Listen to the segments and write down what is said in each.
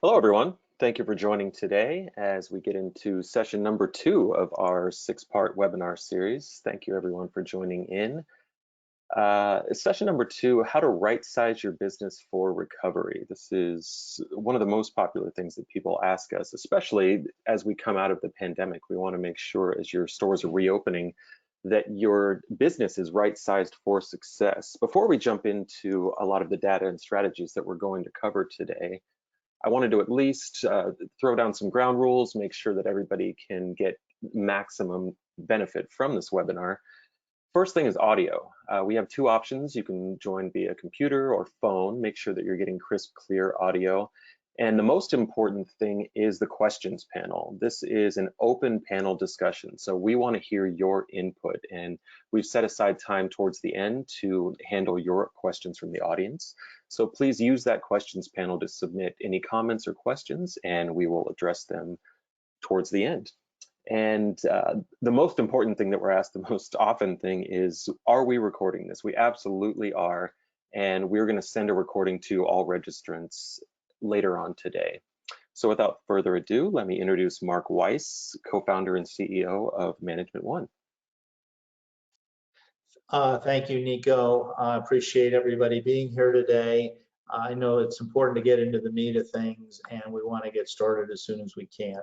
Hello, everyone. Thank you for joining today as we get into session number 2 of our 6-part webinar series. Thank you, everyone, for joining in. Session number 2, how to right-size your business for recovery. This is one of the most popular things that people ask us, especially as we come out of the pandemic. We want to make sure as your stores are reopening that your business is right-sized for success. Before we jump into a lot of the data and strategies that we're going to cover today, I wanted to at least throw down some ground rules, make sure that everybody can get maximum benefit from this webinar. First thing is audio. We have 2 options. You can join via computer or phone. Make sure that you're getting crisp, clear audio. And the most important thing is the questions panel. This is an open panel discussion, so we want to hear your input, and we've set aside time towards the end to handle your questions from the audience. So please use that questions panel to submit any comments or questions, and we will address them towards the end. And the most important thing that we're asked the most often thing is, are we recording this? We absolutely are, and we're going to send a recording to all registrants later on today. So without further ado, let me introduce Mark Weiss, co-founder and CEO of Management One. Thank you, Nico. I appreciate everybody being here today. I know it's important to get into the meat of things, and we want to get started as soon as we can.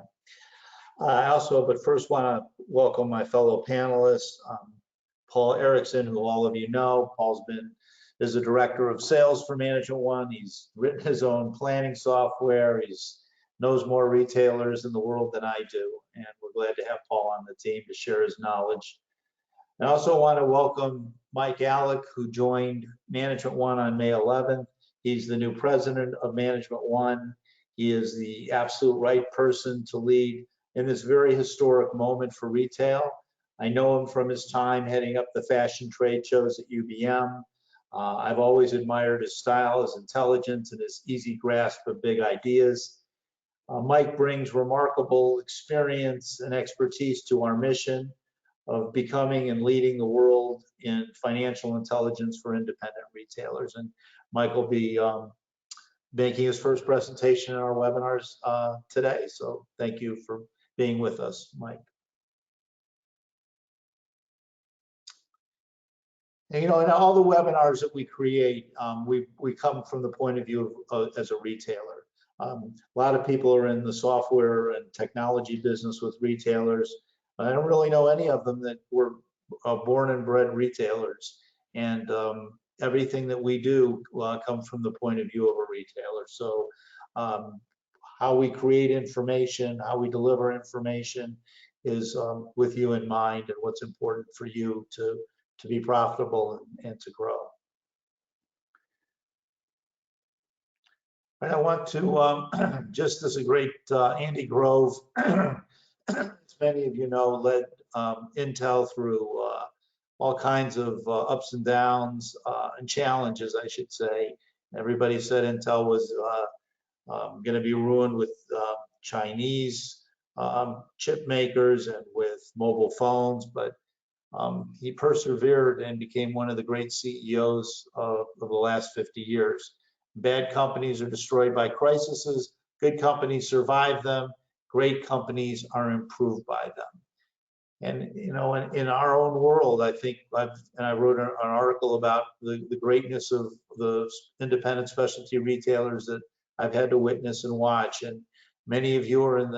But first want to welcome my fellow panelists, Paul Erickson, who all of you know. Paul's is the director of sales for Management One. He's written his own planning software. He knows more retailers in the world than I do, and we're glad to have Paul on the team to share his knowledge. I also want to welcome Mike Alec, who joined Management One on May 11th. He's the new president of Management One. He is the absolute right person to lead in this very historic moment for retail. I know him from his time heading up the fashion trade shows at UBM. I've always admired his style, his intelligence, and his easy grasp of big ideas. Mike brings remarkable experience and expertise to our mission of becoming and leading the world in financial intelligence for independent retailers. And Mike will be making his first presentation in our webinars today. So thank you for being with us, Mike. And, in all the webinars that we create, we come from the point of view of as a retailer. A lot of people are in the software and technology business with retailers. I don't really know any of them that were born and bred retailers. And everything that we do comes from the point of view of a retailer. So how we create information, how we deliver information is with you in mind and what's important for you to be profitable and to grow. And I want to, just as a great Andy Grove, as many of you know, led Intel through all kinds of ups and downs and challenges, I should say. Everybody said Intel was going to be ruined with Chinese chip makers and with mobile phones, but he persevered and became one of the great CEOs of the last 50 years. Bad companies are destroyed by crises. Good companies survive them. Great companies are improved by them. And in our own world, I think I wrote an article about the greatness of the independent specialty retailers that I've had to witness and watch. And many of you are in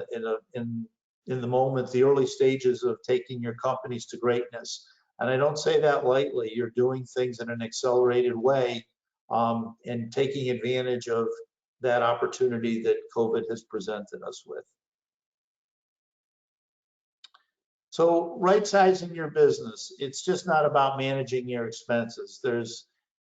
the moment, the early stages of taking your companies to greatness. And I don't say that lightly. You're doing things in an accelerated way and taking advantage of that opportunity that COVID has presented us with. So right-sizing your business, it's just not about managing your expenses. There's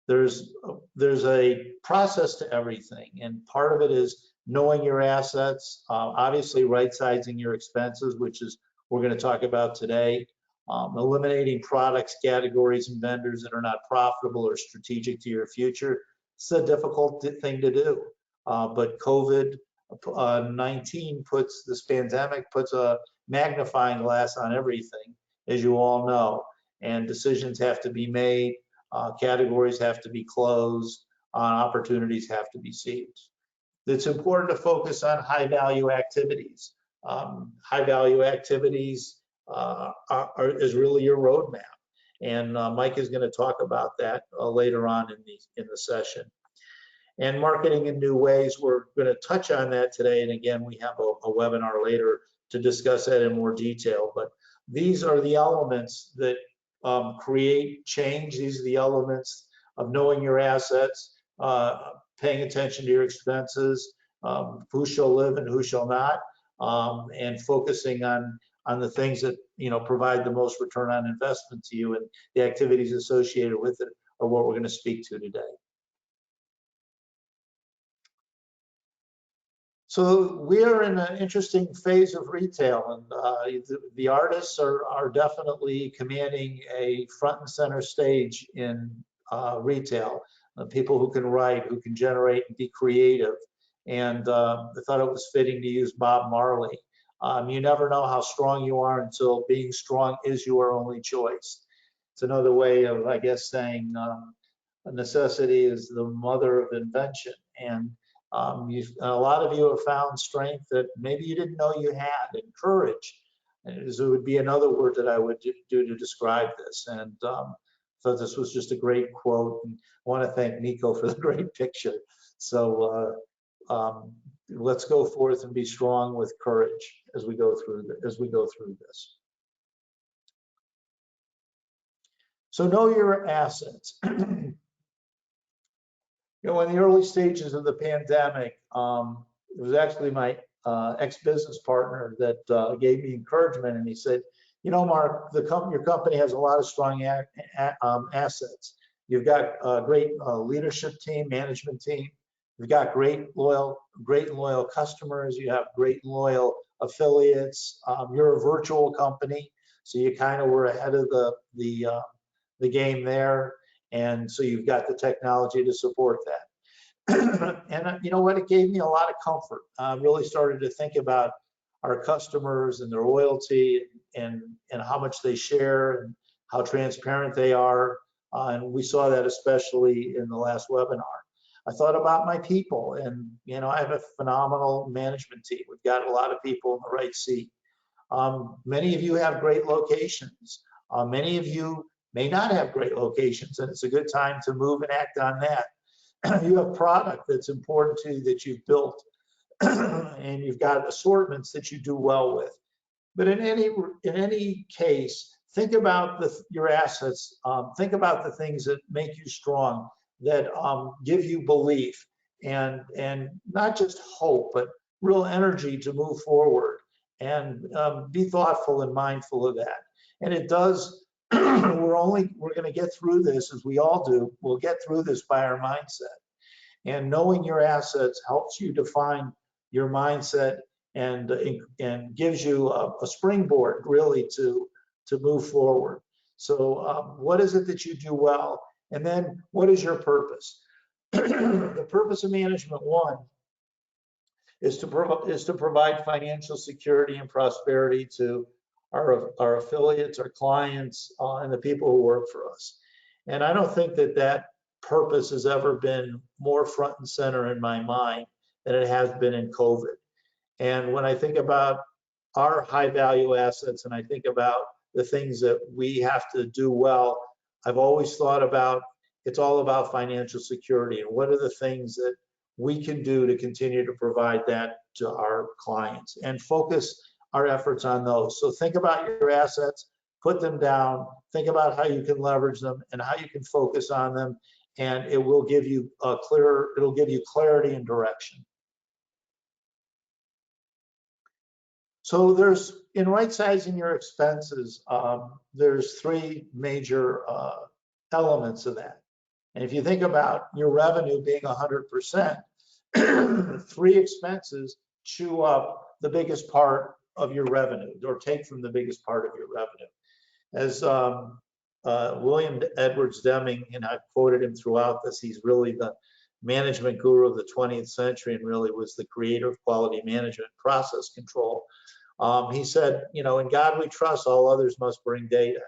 a process to everything, and part of it is knowing your assets, obviously right-sizing your expenses, which is we're going to talk about today, eliminating products, categories, and vendors that are not profitable or strategic to your future. It's a difficult thing to do, but COVID-19 this pandemic puts a magnifying glass on everything, as you all know, and decisions have to be made, categories have to be closed, opportunities have to be seized. it's important to focus on high value activities. High value activities is really your roadmap. And Mike is going to talk about that later on in the session. And marketing in new ways, we're going to touch on that today. And again, we have a webinar later to discuss that in more detail. But these are the elements that create change. These are the elements of knowing your assets, paying attention to your expenses, who shall live and who shall not, and focusing on the things that provide the most return on investment to you, and the activities associated with it are what we're going to speak to today. So we are in an interesting phase of retail, and the artists are definitely commanding a front and center stage in retail. People who can write, who can generate and be creative. And I thought it was fitting to use Bob Marley. You never know how strong you are until being strong is your only choice. It's another way of, I guess, saying necessity is the mother of invention. And a lot of you have found strength that maybe you didn't know you had, and courage. And it would be another word that I would do to describe this. And thought this was just a great quote. And I want to thank Nico for the great picture. So let's go forth and be strong with courage as we go through this. So know your assets. In the early stages of the pandemic, it was actually my ex-business partner that gave me encouragement, and he said, Mark, your company has a lot of strong assets. You've got a great leadership team, management team. You've got great loyal customers. You have great loyal affiliates. You're a virtual company, so you kind of were ahead of the game there. And so you've got the technology to support that. And you know what? It gave me a lot of comfort. I really started to think about our customers and their loyalty and how much they share and how transparent they are. And we saw that especially in the last webinar. I thought about my people, and I have a phenomenal management team. We've got a lot of people in the right seat. Many of you have great locations. Many of you may not have great locations, and it's a good time to move and act on that. You have product that's important to you that you've built, and you've got assortments that you do well with. But in any case, think about your assets. Think about the things that make you strong, that give you belief and not just hope, but real energy to move forward, and be thoughtful and mindful of that. And it does. We're going to get through this, as we all do. We'll get through this by our mindset. And knowing your assets helps you define your mindset and gives you a springboard really to move forward. So what is it that you do well? And then what is your purpose? The purpose of Management One is to provide financial security and prosperity to our affiliates, our clients, and the people who work for us. And I don't think that purpose has ever been more front and center in my mind than it has been in COVID. And when I think about our high value assets, and I think about the things that we have to do well, I've always thought about, it's all about financial security, and what are the things that we can do to continue to provide that to our clients, and focus our efforts on those. So think about your assets, put them down, think about how you can leverage them and how you can focus on them, and it will give you clarity and direction. So in right sizing your expenses, there's three major elements of that. And if you think about your revenue being 100%, three expenses chew up the biggest part of your revenue, or take from the biggest part of your revenue. As William Edwards Deming, and I've quoted him throughout this, he's really the management guru of the 20th century and really was the creator of quality management, process control. He said, in God we trust, all others must bring data.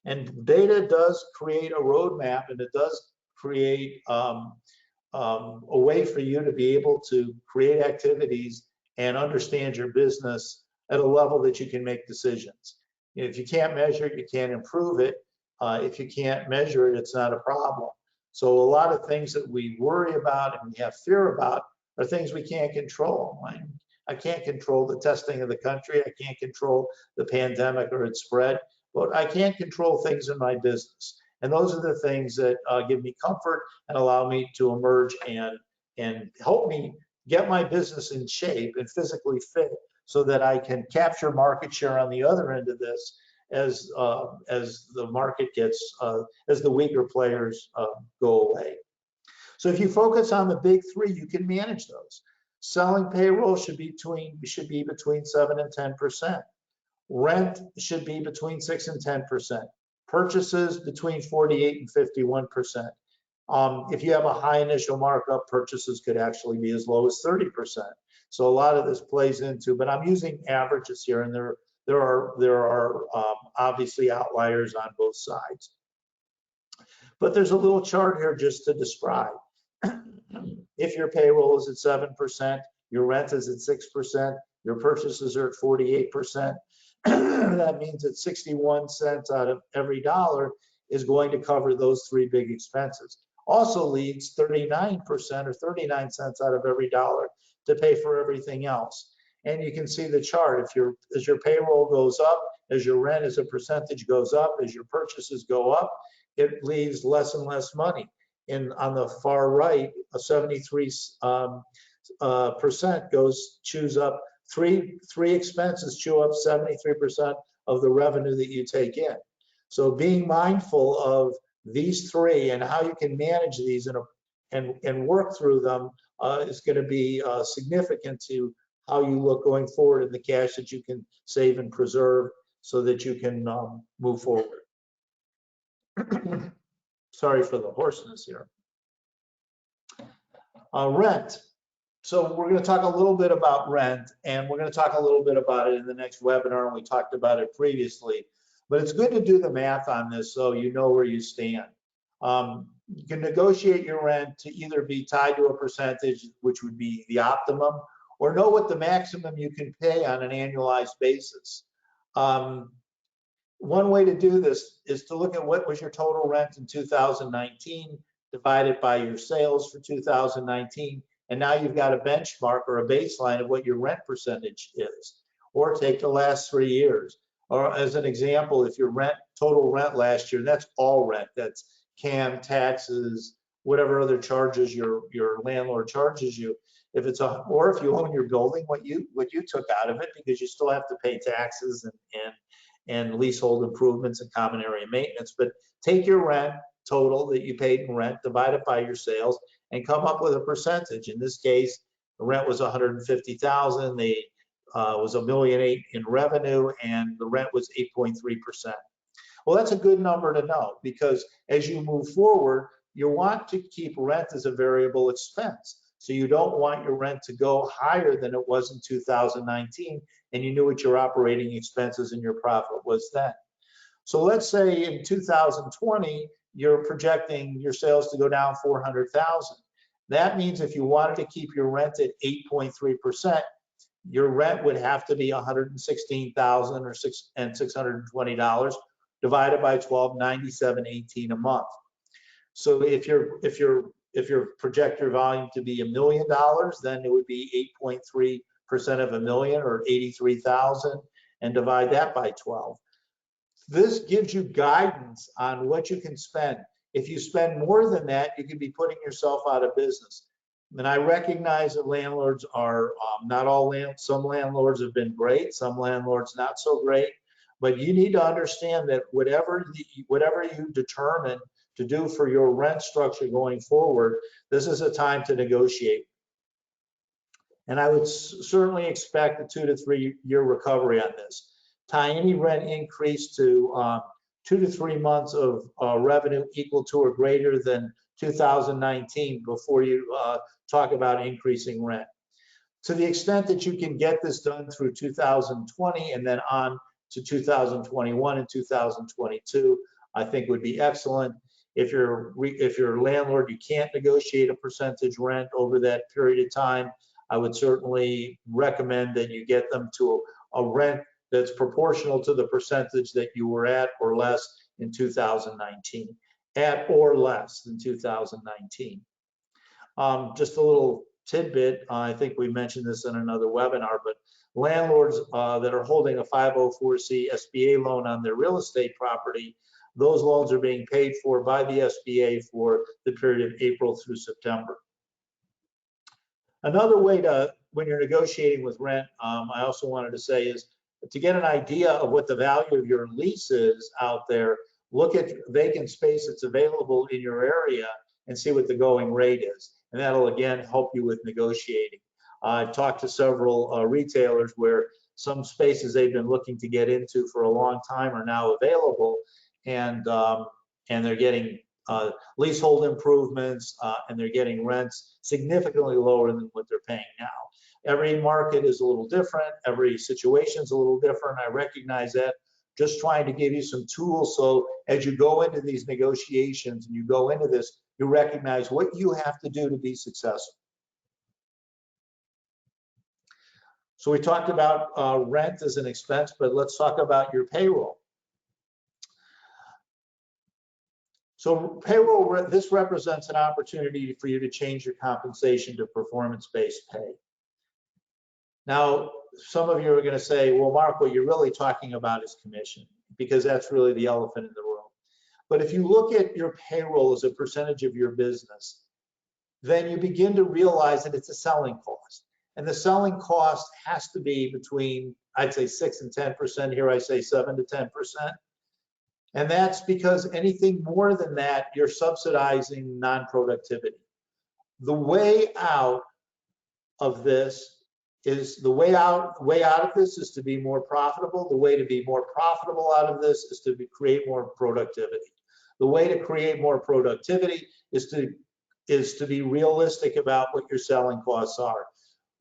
And data does create a roadmap, and it does create a way for you to be able to create activities and understand your business at a level that you can make decisions. If you can't measure it, you can't improve it. If you can't measure it, it's not a problem. So a lot of things that we worry about and we have fear about are things we can't control. I can't control the testing of the country. I can't control the pandemic or its spread, but I can't control things in my business. And those are the things that give me comfort and allow me to emerge and help me get my business in shape and physically fit so that I can capture market share on the other end of this as the market gets, as the weaker players go away. So if you focus on the big three, you can manage those. Selling payroll should be between 7 and 10%. Rent should be between 6 and 10%. Purchases between 48 and 51%. If you have a high initial markup, purchases could actually be as low as 30%. So a lot of this plays into, but I'm using averages here, and there are obviously outliers on both sides. But there's a little chart here just to describe. If your payroll is at 7%, your rent is at 6%, your purchases are at 48%, that means that 61 cents out of every dollar is going to cover those three big expenses. Also leaves 39% or 39 cents out of every dollar to pay for everything else. And you can see the chart. As your payroll goes up, as your rent as a percentage goes up, as your purchases go up, it leaves less and less money. And on the far right, a 73% chews up three expenses, chew up 73% of the revenue that you take in. So being mindful of these three and how you can manage these and work through them is going to be significant to how you look going forward in the cash that you can save and preserve so that you can move forward. Sorry for the hoarseness here. Rent. So we're going to talk a little bit about rent, and we're going to talk a little bit about it in the next webinar, and we talked about it previously. But it's good to do the math on this so you know where you stand. You can negotiate your rent to either be tied to a percentage, which would be the optimum, or know what the maximum you can pay on an annualized basis. One way to do this is to look at what was your total rent in 2019, divided by your sales for 2019, and now you've got a benchmark or a baseline of what your rent percentage is. Or take the last 3 years. Or as an example, if your total rent last year, that's all rent, that's CAM, taxes, whatever other charges your landlord charges you. If it's or if you own your building, what you took out of it, because you still have to pay taxes and leasehold improvements and common area maintenance. But take your rent total that you paid in rent, divide it by your sales, and come up with a percentage. In this case, the rent was $150,000. The was $1.8 million in revenue, and the rent was 8.3%. Well, that's a good number to know, because as you move forward, you want to keep rent as a variable expense. So you don't want your rent to go higher than it was in 2019, and you knew what your operating expenses and your profit was then. So let's say in 2020, you're projecting your sales to go down 400,000. That means if you wanted to keep your rent at 8.3%, your rent would have to be $116,000 or $620 divided by 12, $97.18 a month. So if you project your volume to be $1 million, then it would be 8.3% of $1 million, or 83,000, and divide that by 12. This gives you guidance on what you can spend. If you spend more than that, you could be putting yourself out of business. And I recognize that landlords are not all some landlords have been great, some landlords not so great. But you need to understand that whatever you determine to do for your rent structure going forward, this is a time to negotiate. And I would certainly expect a 2 to 3 year recovery on this. Tie any rent increase to 2 to 3 months of revenue equal to or greater than 2019 before you talk about increasing rent. To the extent that you can get this done through 2020 and then on to 2021 and 2022, I think would be excellent. If you're a landlord, you can't negotiate a percentage rent over that period of time, I would certainly recommend that you get them to a rent that's proportional to the percentage that you were at or less in 2019, at or less than 2019. Just a little tidbit, I think we mentioned this in another webinar, but landlords that are holding a 504C SBA loan on their real estate property, those loans are being paid for by the SBA for the period of April through September. Another way to, when you're negotiating with rent, I also wanted to say is to get an idea of what the value of your lease is out there, look at vacant space that's available in your area and see what the going rate is. And that'll again help you with negotiating. I've talked to several retailers where some spaces they've been looking to get into for a long time are now available, and they're getting leasehold improvements, and they're getting rents significantly lower than what they're paying now. Every market is a little different. Every situation is a little different. I recognize that. Just trying to give you some tools so as you go into these negotiations and you go into this, you recognize what you have to do to be successful. So we talked about rent as an expense, but let's talk about your payroll. So payroll, this represents an opportunity for you to change your compensation to performance-based pay. Now, some of you are going to say, well, Mark, what you're really talking about is commission, because that's really the elephant in the room. But if you look at your payroll as a percentage of your business, then you begin to realize that it's a selling cost. And the selling cost has to be between, I'd say 6 and 10%. Here I say 7 to 10%. And that's because anything more than that, you're subsidizing non-productivity. The way out of this is the way out of this is to be more profitable. The way to be more profitable out of this is to create more productivity. The way to create more productivity is to be realistic about what your selling costs are.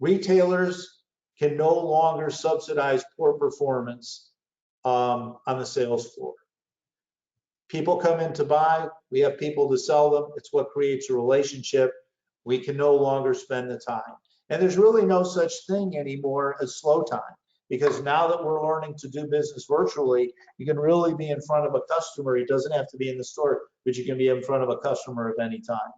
Retailers can no longer subsidize poor performance on the sales floor. People come in to buy, we have people to sell them. It's what creates a relationship. We can no longer spend the time. And there's really no such thing anymore as slow time, because now that we're learning to do business virtually, you can really be in front of a customer. It doesn't have to be in the store, but you can be in front of a customer at any time.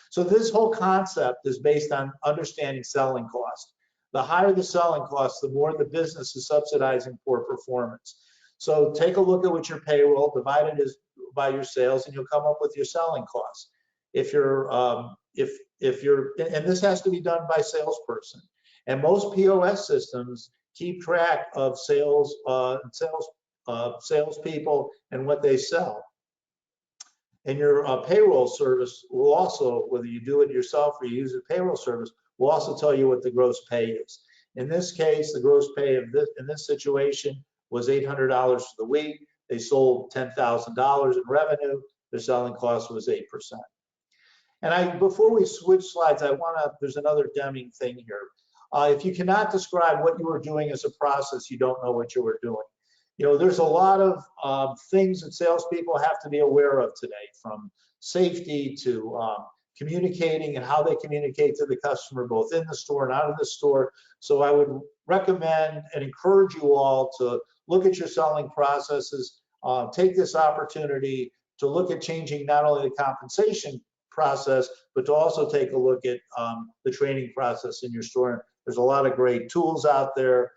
So this whole concept is based on understanding selling cost. The higher the selling cost, the more the business is subsidizing poor performance. So take a look at what your payroll, divide it by your sales, and you'll come up with your selling costs. If you're, and this has to be done by salesperson. And most POS systems keep track of salespeople and what they sell. And your payroll service will also, whether you do it yourself or you use a payroll service, will also tell you what the gross pay is. In this case, the gross pay of this, in this situation, was $800 for the week. They sold $10,000 in revenue. Their selling cost was 8%. And before we switch slides, there's another Deming thing here. If you cannot describe what you were doing as a process, you don't know what you were doing. You know, there's a lot of things that salespeople have to be aware of today, from safety to communicating and how they communicate to the customer, both in the store and out of the store. So I would recommend and encourage you all to look at your selling processes, take this opportunity to look at changing not only the compensation process, but to also take a look at the training process in your store. There's a lot of great tools out there.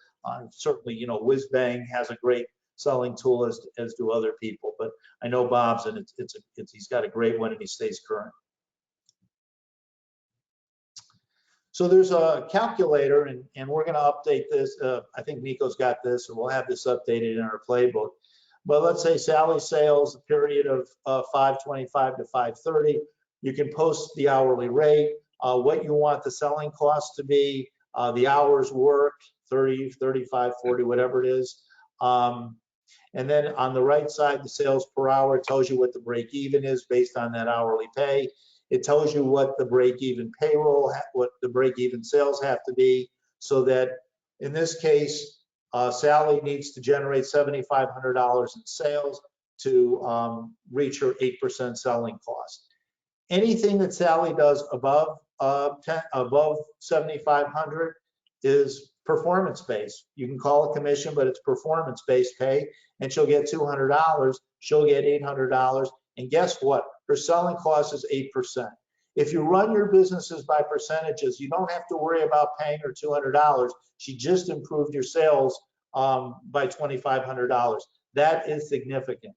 Certainly, you know, Whizbang has a great selling tool, as do other people. But I know Bob's, and he's got a great one, and he stays current. So there's a calculator, and we're going to update this. I think Nico's got this, and we'll have this updated in our playbook. But let's say Sally's sales, a period of 525 to 530. You can post the hourly rate, what you want the selling cost to be, the hours worked, 30, 35, 40, whatever it is. And then on the right side, the sales per hour tells you what the break even is based on that hourly pay. It tells you what the break-even payroll, what the break-even sales have to be, so that in this case, Sally needs to generate $7,500 in sales to reach her 8% selling cost. Anything that Sally does above 7,500 is performance-based. You can call it commission, but it's performance-based pay, and she'll get $200, she'll get $800, and guess what? Her selling cost is 8%. If you run your businesses by percentages, you don't have to worry about paying her $200. She just improved your sales by $2,500. That is significant.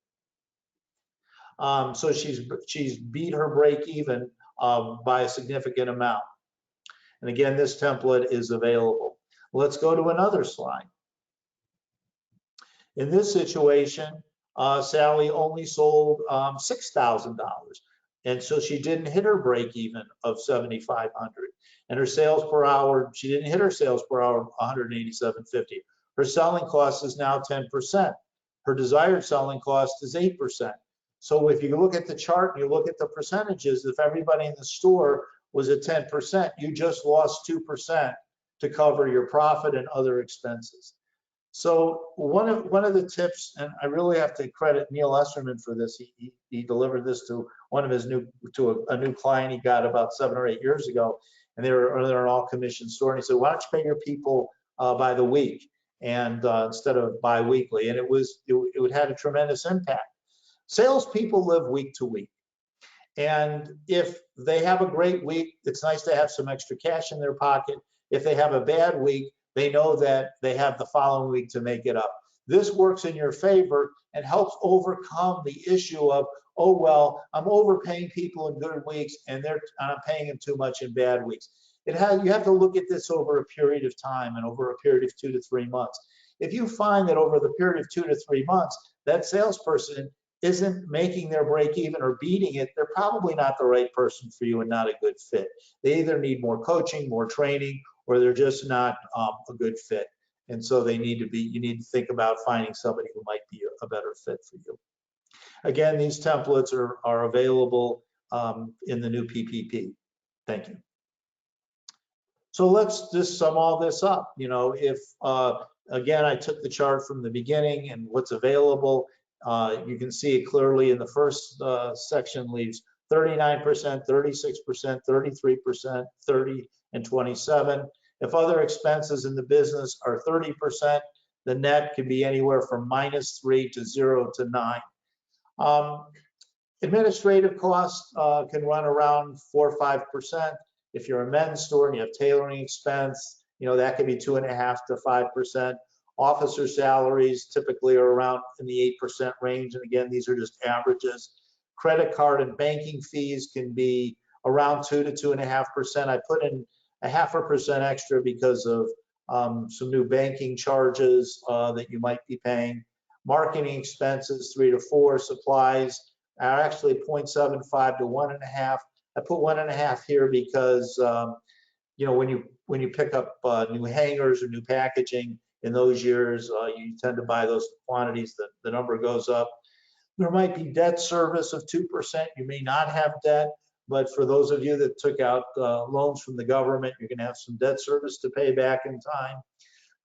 So she's beat her break even by a significant amount. And again, this template is available. Let's go to another slide. In this situation, Sally only sold $6,000. And so she didn't hit her break even of 7,500. And her sales per hour, she didn't hit her sales per hour 187.50. Her selling cost is now 10%. Her desired selling cost is 8%. So if you look at the chart and you look at the percentages, if everybody in the store was at 10%, you just lost 2% to cover your profit and other expenses. So one of the tips, and I really have to credit Neil Esserman for this. He delivered this to one of his a new client he got about 7 or 8 years ago, and they're an all commission store. And he said, "Why don't you pay your people by the week and instead of bi-weekly?" And it had a tremendous impact. Salespeople live week to week, and if they have a great week, it's nice to have some extra cash in their pocket. If they have a bad week, they know that they have the following week to make it up. This works in your favor and helps overcome the issue of, oh, well, I'm overpaying people in good weeks and I'm paying them too much in bad weeks. You have to look at this over a period of time and over a period of 2 to 3 months. If you find that over the period of 2 to 3 months, that salesperson isn't making their break even or beating it, they're probably not the right person for you and not a good fit. They either need more coaching, more training, or they're just not a good fit. And so you need to think about finding somebody who might be a better fit for you. Again, these templates are available in the new PPP. Thank you. So let's just sum all this up. You know, if again, I took the chart from the beginning and what's available. You can see it clearly in the first section leaves 39%, 36%, 33%, 30, and 27. If other expenses in the business are 30%, the net can be anywhere from -3 to 0 to 9. Administrative costs can run around 4 or 5%. If you're a men's store and you have tailoring expense, you know, that could be 2.5 to 5%. Officer salaries typically are around in the 8% range. And again, these are just averages. Credit card and banking fees can be around 2 to 2.5%. I put in 0.5% extra because of some new banking charges that you might be paying. Marketing expenses, 3 to 4. Supplies are actually 0.75 to 1.5. I put 1.5 here because you know, when you pick up new hangers or new packaging in those years, you tend to buy those quantities. The number goes up. There might be debt service of 2%. You may not have debt, but for those of you that took out loans from the government, you're going to have some debt service to pay back in time.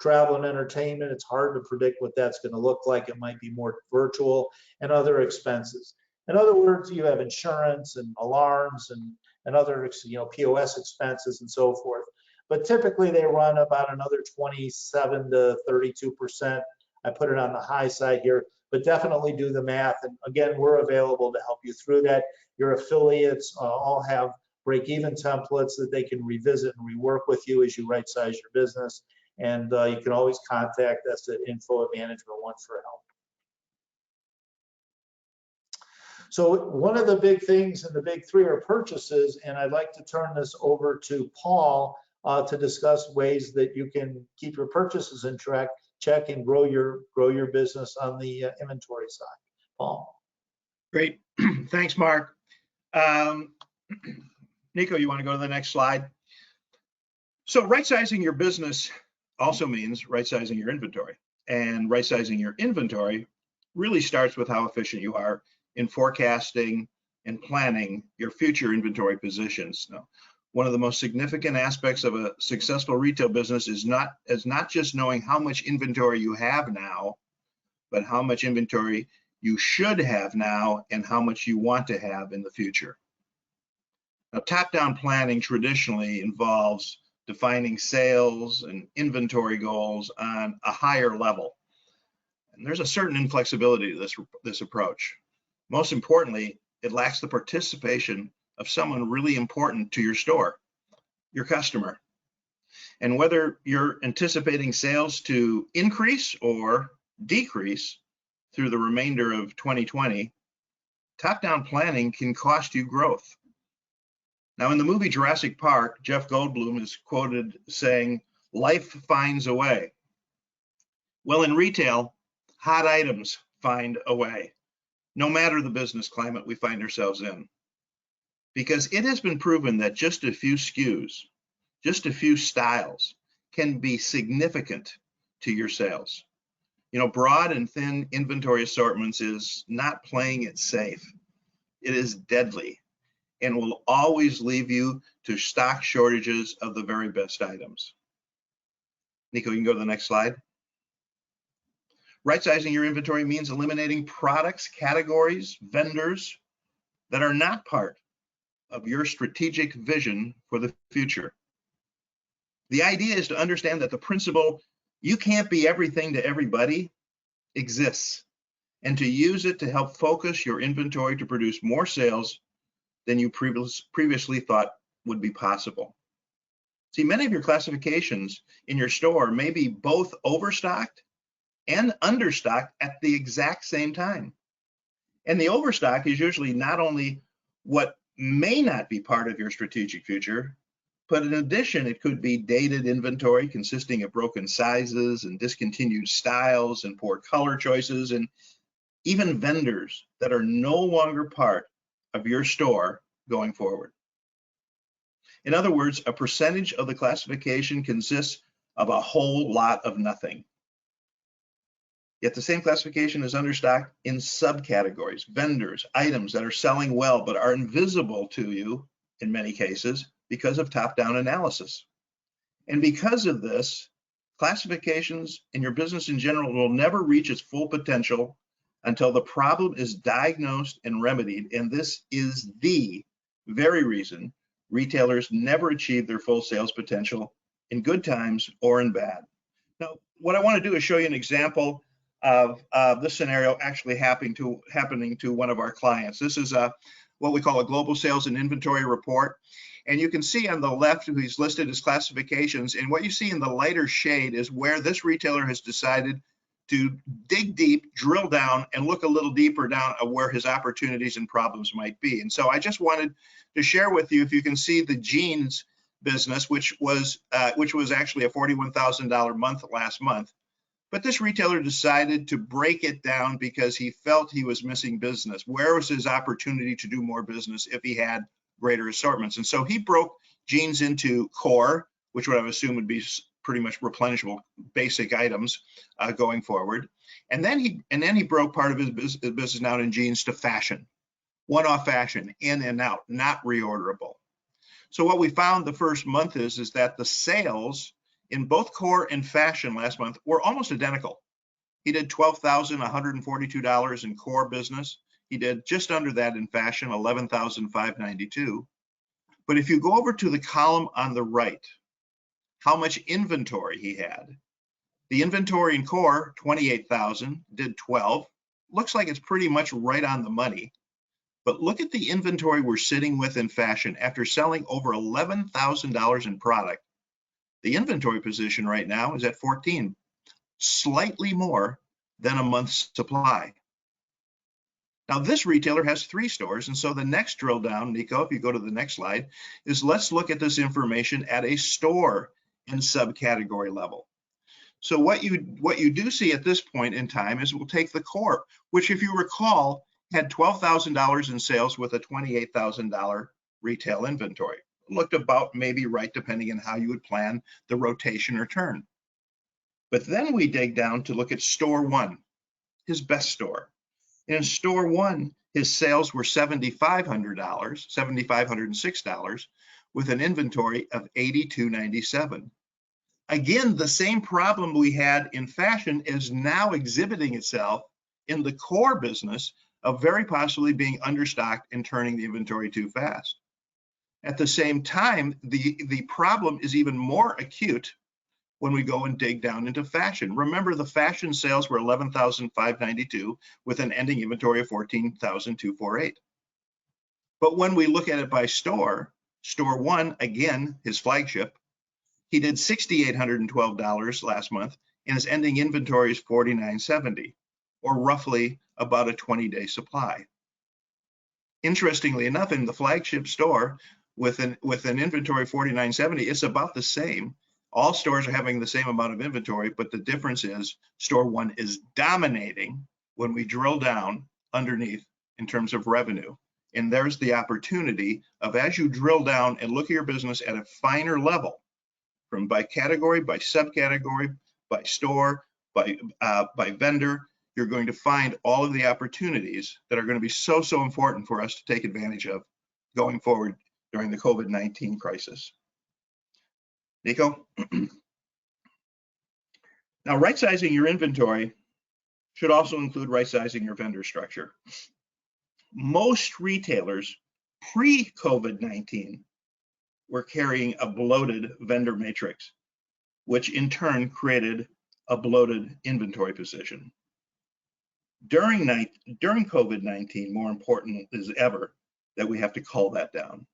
Travel and entertainment, it's hard to predict what that's going to look like. It might be more virtual, and other expenses. In other words, you have insurance and alarms and other, you know, POS expenses and so forth. But typically they run about another 27 to 32%. I put it on the high side here, but definitely do the math. And again, we're available to help you through that. Your affiliates all have break-even templates that they can revisit and rework with you as you right-size your business. And you can always contact us at info@Management One for help. So one of the big things in the big three are purchases, and I'd like to turn this over to Paul to discuss ways that you can keep your purchases in check and grow your business on the inventory side. Paul. Great, thanks, Mark. Nico, you want to go to the next slide? So right-sizing your business also means right-sizing your inventory, and right-sizing your inventory really starts with how efficient you are in forecasting and planning your future inventory positions. Now, one of the most significant aspects of a successful retail business is not just knowing how much inventory you have now, but how much inventory you should have now and how much you want to have in the future. Now, top-down planning traditionally involves defining sales and inventory goals on a higher level. And there's a certain inflexibility to this approach. Most importantly, it lacks the participation of someone really important to your store, your customer. And whether you're anticipating sales to increase or decrease through the remainder of 2020, top-down planning can cost you growth. Now, in the movie Jurassic Park, Jeff Goldblum is quoted saying, "Life finds a way." Well, in retail, hot items find a way, no matter the business climate we find ourselves in. Because it has been proven that just a few SKUs, just a few styles can be significant to your sales. You know, broad and thin inventory assortments is not playing it safe. It is deadly and will always leave you to stock shortages of the very best items. Nico, you can go to the next slide. Right-sizing your inventory means eliminating products, categories, vendors that are not part of your strategic vision for the future. The idea is to understand that the principle, you can't be everything to everybody, exists, and to use it to help focus your inventory to produce more sales than you previously thought would be possible. See, many of your classifications in your store may be both overstocked and understocked at the exact same time. And the overstock is usually not only what may not be part of your strategic future, but in addition, it could be dated inventory consisting of broken sizes and discontinued styles and poor color choices, and even vendors that are no longer part of your store going forward. In other words, a percentage of the classification consists of a whole lot of nothing. Yet the same classification is understocked in subcategories, vendors, items that are selling well but are invisible to you in many cases because of top-down analysis. And because of this, classifications in your business in general will never reach its full potential until the problem is diagnosed and remedied. And this is the very reason retailers never achieve their full sales potential in good times or in bad. Now, what I want to do is show you an example of this scenario actually happening to one of our clients. This is what we call a global sales and inventory report. And you can see on the left who he's listed as classifications. And what you see in the lighter shade is where this retailer has decided to dig deep, drill down, and look a little deeper down at where his opportunities and problems might be. And so I just wanted to share with you, if you can see the jeans business, which was actually a $41,000 month last month. But this retailer decided to break it down because he felt he was missing business. Where was his opportunity to do more business if he had greater assortments? And so he broke jeans into core, which would I would assume would be pretty much replenishable basic items going forward. And then he broke part of his business down in jeans to fashion, one-off fashion, in and out, not reorderable. So what we found the first month is that the sales in both core and fashion last month were almost identical. He did $12,142 in core business. He did just under that in fashion, $11,592. But if you go over to the column on the right, how much inventory he had. The inventory in core, 28,000, did 12. Looks like it's pretty much right on the money. But look at the inventory we're sitting with in fashion. After selling over $11,000 in product, the inventory position right now is at 14, slightly more than a month's supply. Now, this retailer has 3 stores, and so the next drill down, Nico, if you go to the next slide, is let's look at this information at a store and subcategory level. So what you do see at this point in time is we'll take the core, which, if you recall, had $12,000 in sales with a $28,000 retail inventory. Looked about maybe right, depending on how you would plan the rotation or turn. But then we dig down to look at store 1, his best store. In store 1, his sales were $7,506, with an inventory of $8,297. Again, the same problem we had in fashion is now exhibiting itself in the core business of very possibly being understocked and turning the inventory too fast. At the same time, the problem is even more acute when we go and dig down into fashion. Remember, the fashion sales were $11,592 with an ending inventory of $14,248. But when we look at it by store, store one, again, his flagship, he did $6,812 last month, and his ending inventory is $4,970, or roughly about a 20-day supply. Interestingly enough, in the flagship store with an inventory of $4,970, it's about the same. All stores are having the same amount of inventory, but the difference is store one is dominating when we drill down underneath in terms of revenue. And there's the opportunity of, as you drill down and look at your business at a finer level, from by category, by subcategory, by store, by vendor, you're going to find all of the opportunities that are going to be so important for us to take advantage of going forward during the COVID-19 crisis. Nico? Now, right-sizing your inventory should also include right-sizing your vendor structure. Most retailers pre-COVID-19 were carrying a bloated vendor matrix, which in turn created a bloated inventory position. During COVID-19, more important as ever that we have to cull that down.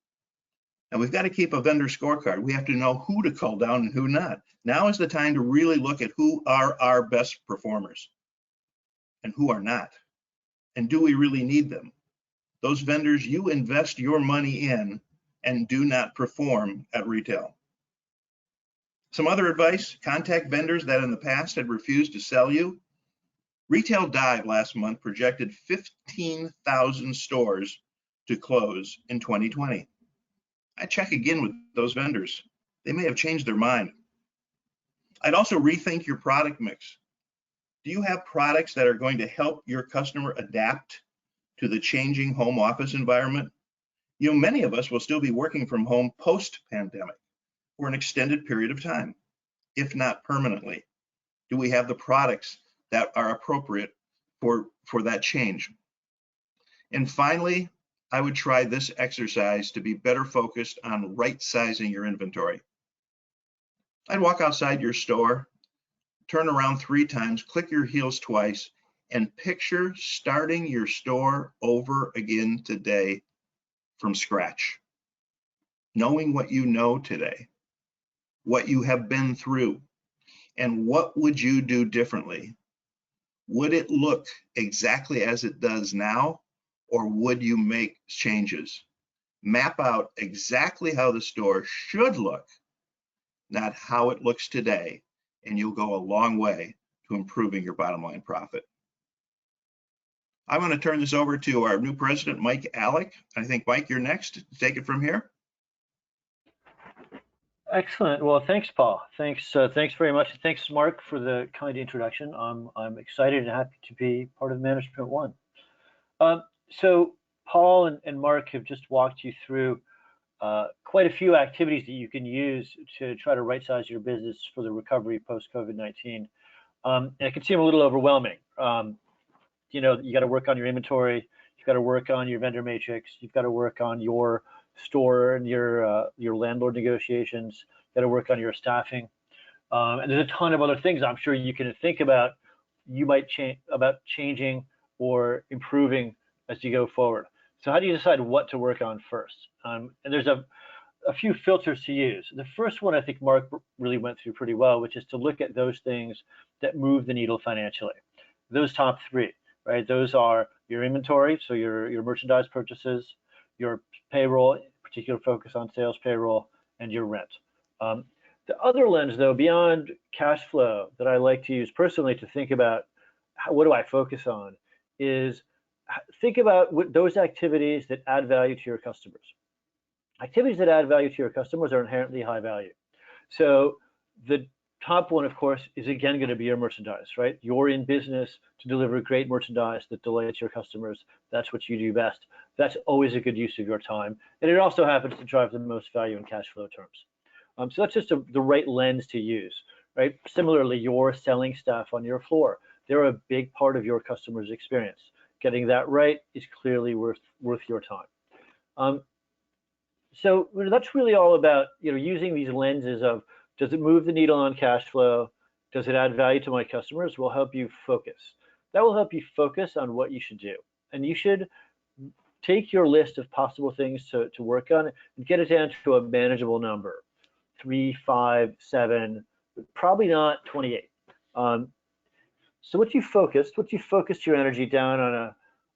And we've got to keep a vendor scorecard. We have to know who to cull down and who not. Now is the time to really look at who are our best performers and who are not. And do we really need them? Those vendors you invest your money in and do not perform at retail. Some other advice: contact vendors that in the past had refused to sell you. Retail Dive last month projected 15,000 stores to close in 2020. I check again with those vendors. They may have changed their mind. I'd also rethink your product mix. Do you have products that are going to help your customer adapt to the changing home office environment? You know, many of us will still be working from home post-pandemic for an extended period of time, if not permanently. Do we have the products that are appropriate for that change? And finally, I would try this exercise to be better focused on right-sizing your inventory. I'd walk outside your store, turn around 3 times, click your heels twice, and picture starting your store over again today from scratch. Knowing what you know today, what you have been through, and what would you do differently? Would it look exactly as it does now, or would you make changes? Map out exactly how the store should look, not how it looks today, and you'll go a long way to improving your bottom line profit. I'm going to turn this over to our new president, Mike Alec. I think, Mike, you're next. Take it from here. Excellent. Well, thanks, Paul. Thanks very much. Thanks, Mark, for the kind introduction. I'm excited and happy to be part of Management One. So Paul and Mark have just walked you through quite a few activities that you can use to try to right-size your business for the recovery post-COVID-19. And it can seem a little overwhelming. You know, you got to work on your inventory, you've got to work on your vendor matrix, you've got to work on your store and your landlord negotiations, you've got to work on your staffing. And there's a ton of other things I'm sure you can think about, you might changing or improving as you go forward. So how do you decide what to work on first? And there's a few filters to use. The first one I think Mark really went through pretty well, which is to look at those things that move the needle financially. Those top 3, right? Those are your inventory, so your merchandise purchases, your payroll, particular focus on sales payroll, and your rent. The other lens, though, beyond cash flow that I like to use personally to think about what do I focus on is think about those activities that add value to your customers. Activities that add value to your customers are inherently high value. So the top one, of course, is again going to be your merchandise, right? You're in business to deliver great merchandise that delights your customers. That's what you do best. That's always a good use of your time. And it also happens to drive the most value in cash flow terms. So that's just the right lens to use, right? Similarly, your selling staff on your floor. They're a big part of your customer's experience. Getting that right is clearly worth your time. So that's really all about using these lenses of, does it move the needle on cash flow? Does it add value to my customers? Will help you focus. That will help you focus on what you should do. And you should take your list of possible things to work on and get it down to a manageable number. 3, 5, 7, probably not 28. So once you focused your energy down on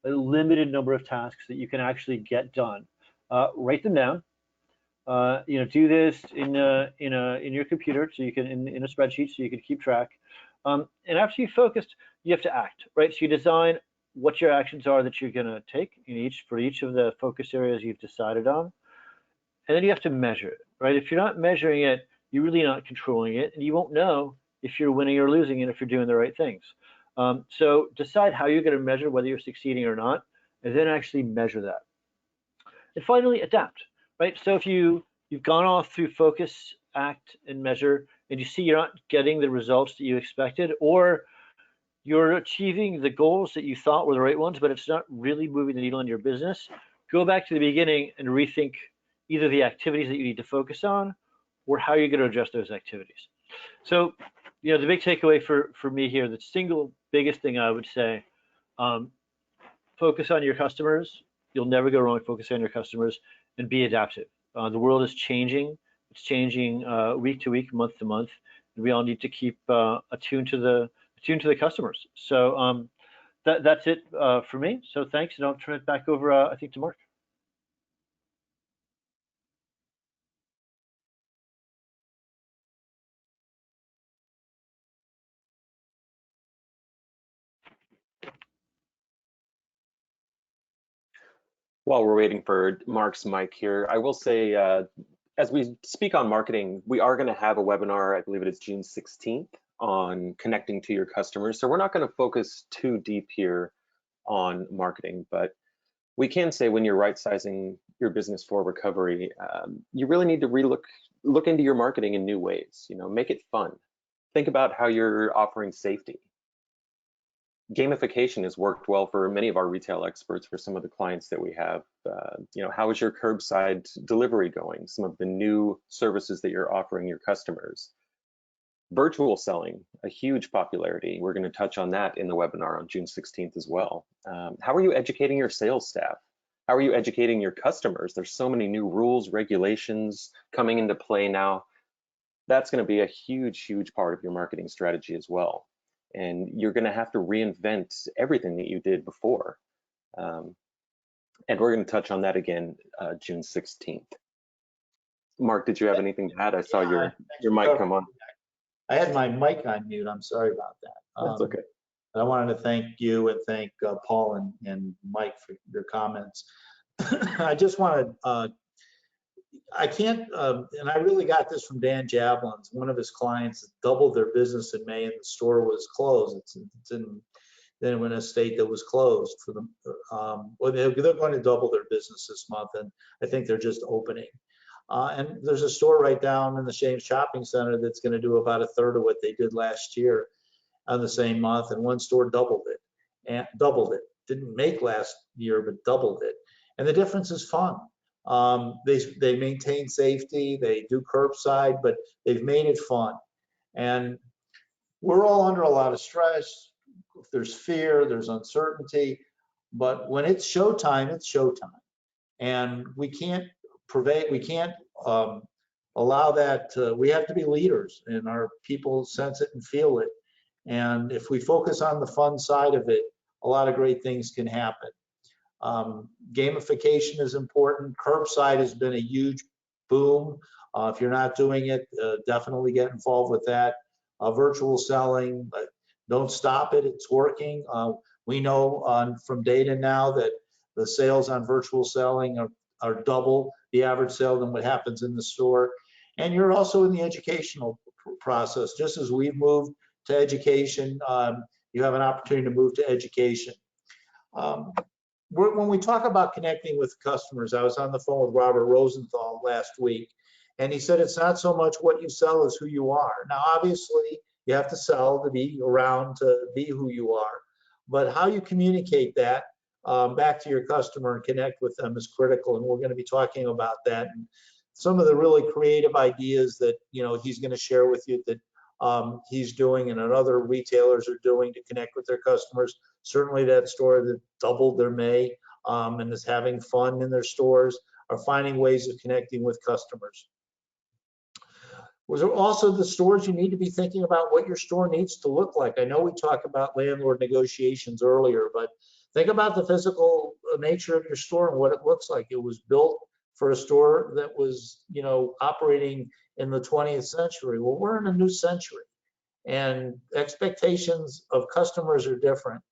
a limited number of tasks that you can actually get done, write them down. Do this in your computer, so you can in a spreadsheet, so you can keep track. And after you've focused, you have to act, right? So you design what your actions are that you're going to take for each of the focus areas you've decided on, and then you have to measure it, right? If you're not measuring it, you're really not controlling it, and you won't know if you're winning or losing and if you're doing the right things. So decide how you're going to measure whether you're succeeding or not, and then actually measure that. And finally, adapt, right? So if you've gone off through focus, act, and measure, and you see you're not getting the results that you expected, or you're achieving the goals that you thought were the right ones, but it's not really moving the needle in your business, go back to the beginning and rethink either the activities that you need to focus on or how you're going to adjust those activities. So, the big takeaway for me here, the single biggest thing I would say, focus on your customers. You'll never go wrong focusing on your customers, and be adaptive. The world is changing. It's changing week to week, month to month, and we all need to keep attuned to the customers. So that's it for me. So thanks, and I'll turn it back over, I think, to Mark. While we're waiting for Mark's mic here, I will say, as we speak on marketing, we are going to have a webinar, I believe it is June 16th, on connecting to your customers. So we're not going to focus too deep here on marketing, but we can say when you're right-sizing your business for recovery, you really need to look into your marketing in new ways. Make it fun. Think about how you're offering safety. Gamification has worked well for many of our retail experts, for some of the clients that we have. How is your curbside delivery going? Some of the new services that you're offering your customers. Virtual selling, a huge popularity. We're going to touch on that in the webinar on June 16th as well. How are you educating your sales staff? How are you educating your customers? There's so many new rules, regulations coming into play now. That's going to be a huge, huge part of your marketing strategy as well. And you're going to have to reinvent everything that you did before. And we're going to touch on that again June 16th. Mark, did you have anything to add? I saw your mic come on. I had my mic on mute. I'm sorry about that. That's okay. I wanted to thank you and thank Paul and Mike for your comments. I just wanted, I can't, and I really got this from Dan Javelins. One of his clients doubled their business in May and the store was closed. It's in a state that was closed for them. Well, they're going to double their business this month, and I think they're just opening. And there's a store right down in the Shames Shopping Center that's going to do about 1/3 of what they did last year on the same month, and one store doubled it. Didn't make last year, but doubled it. And the difference is fun. They maintain safety, they do curbside, but they've made it fun. And we're all under a lot of stress. There's fear, there's uncertainty, but when it's showtime, it's showtime. And we can't allow that. We have to be leaders, and our people sense it and feel it. And if we focus on the fun side of it, a lot of great things can happen. Gamification is important. Curbside has been a huge boom. If you're not doing it, definitely get involved with that. Virtual selling, but don't stop it. It's working. We know from data now that the sales on virtual selling are double the average sale than what happens in the store. And you're also in the educational process. Just as we've moved to education, you have an opportunity to move to education. When we talk about connecting with customers, I was on the phone with Robert Rosenthal last week, and he said it's not so much what you sell as who you are. Now, obviously, You have to sell to be around, to be who you are. But how you communicate that back to your customer and connect with them is critical. And we're going to be talking about that. And some of the really creative ideas that, you know, he's going to share with you that he's doing and other retailers are doing to connect with their customers. Certainly that store that doubled their May and is having fun in their stores are finding ways of connecting with customers. Was there also the stores you need to be thinking about what your store needs to look like? I know we talked about landlord negotiations earlier, but think about the physical nature of your store and what it looks like. It was built for a store that was, you know, operating in the 20th century. Well, we're in a new century and expectations of customers are different.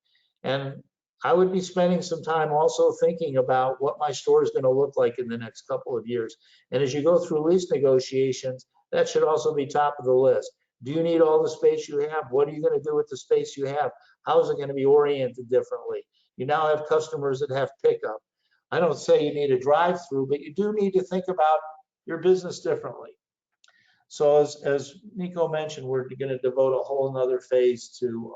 And I would be spending some time also thinking about what my store is going to look like in the next couple of years. And as you go through lease negotiations, that should also be top of the list. Do you need all the space you have? What are you going to do with the space you have? How is it going to be oriented differently? You now have customers that have pickup. I don't say you need a drive-through, but you do need to think about your business differently. So as Nico mentioned, we're going to devote a whole nother phase to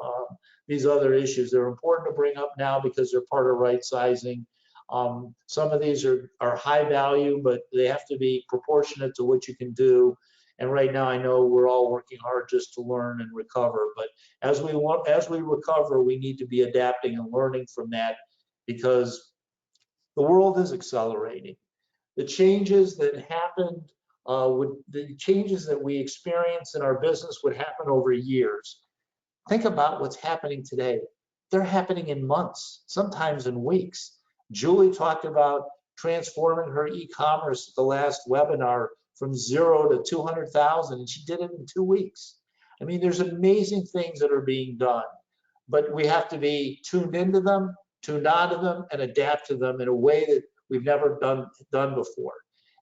these other issues. They're important to bring up now because they're part of right sizing. Some of these are high value, but they have to be proportionate to what you can do. And right now, I know we're all working hard just to learn and recover. But as we recover, we need to be adapting and learning from that because the world is accelerating. The changes that happened, the changes that we experience in our business would happen over years. Think about what's happening today. They're happening in months, sometimes in weeks. Julie talked about transforming her e-commerce at the last webinar from 0 to 200,000, and she did it in 2 weeks. I mean, there's amazing things that are being done, but we have to be tuned into them, tuned onto them, and adapt to them in a way that we've never done before.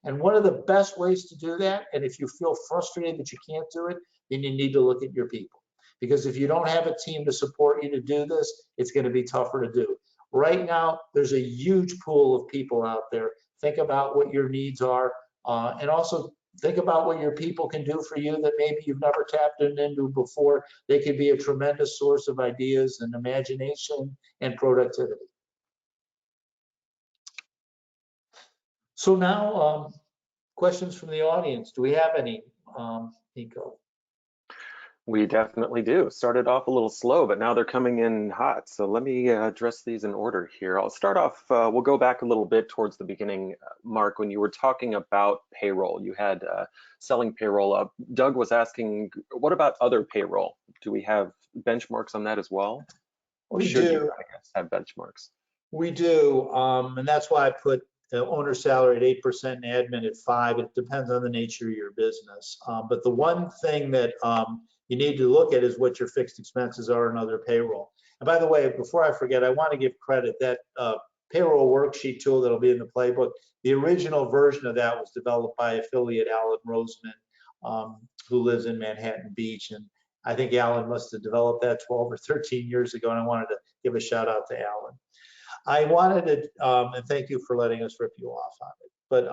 And one of the best ways to do that, and if you feel frustrated that you can't do it, then you need to look at your people. Because if you don't have a team to support you to do this, it's going to be tougher to do. Right now, there's a huge pool of people out there. Think about what your needs are, and also think about what your people can do for you that maybe you've never tapped into before. They could be a tremendous source of ideas and imagination and productivity. So now, questions from the audience. Do we have any, Nico? We definitely do. Started off a little slow, but now they're coming in hot. So let me address these in order here. I'll start off, we'll go back a little bit towards the beginning, Mark, when you were talking about payroll. You had selling payroll up. Doug was asking, what about other payroll? Do we have benchmarks on that as well? Or should you, I guess, have benchmarks? We do, and that's why I put the owner salary at 8% and admin at 5%. It depends on the nature of your business. But the one thing that you need to look at is what your fixed expenses are and other payroll. And by the way, before I forget, I want to give credit that payroll worksheet tool that'll be in the playbook. The original version of that was developed by affiliate Alan Roseman, who lives in Manhattan Beach. And I think Alan must have developed that 12 or 13 years ago. And I wanted to give a shout out to Alan. I wanted to, and thank you for letting us rip you off on it. But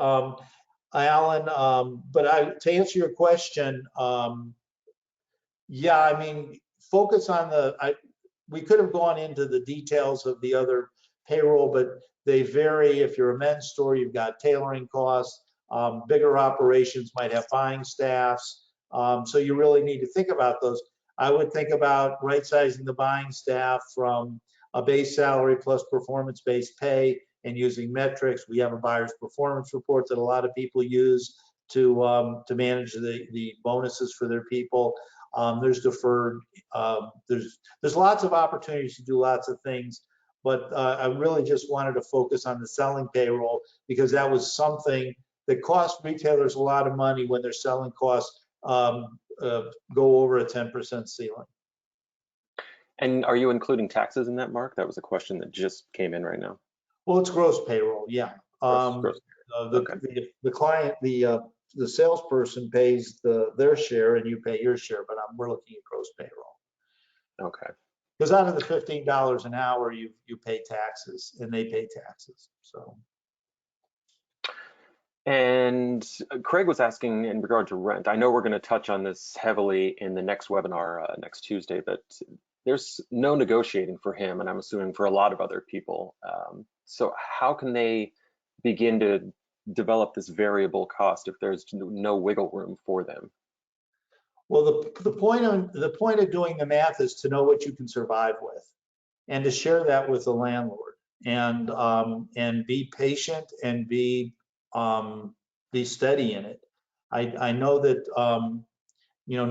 Alan, to answer your question, yeah, I mean, focus on we could have gone into the details of the other payroll, but they vary. If you're a men's store, you've got tailoring costs. Bigger operations might have buying staffs. So you really need to think about those. I would think about right-sizing the buying staff from a base salary plus performance-based pay and using metrics. We have a buyer's performance report that a lot of people use to manage the bonuses for their people. There's deferred, there's lots of opportunities to do lots of things, but I really just wanted to focus on the selling payroll because that was something that cost retailers a lot of money when their selling costs go over a 10% ceiling. And are you including taxes in that, Mark? That was a question that just came in right now. Well, it's gross payroll, yeah. Gross. Okay. The client, the salesperson pays their share and you pay your share, but we're looking at gross payroll. Okay. Because out of the $15 an hour, you pay taxes and they pay taxes. So. And Craig was asking in regard to rent. I know we're going to touch on this heavily in the next webinar next Tuesday, but there's no negotiating for him, and I'm assuming for a lot of other people. So how can they begin to develop this variable cost if there's no wiggle room for them? Well, the point of doing the math is to know what you can survive with, and to share that with the landlord, and be patient and be steady in it. I know that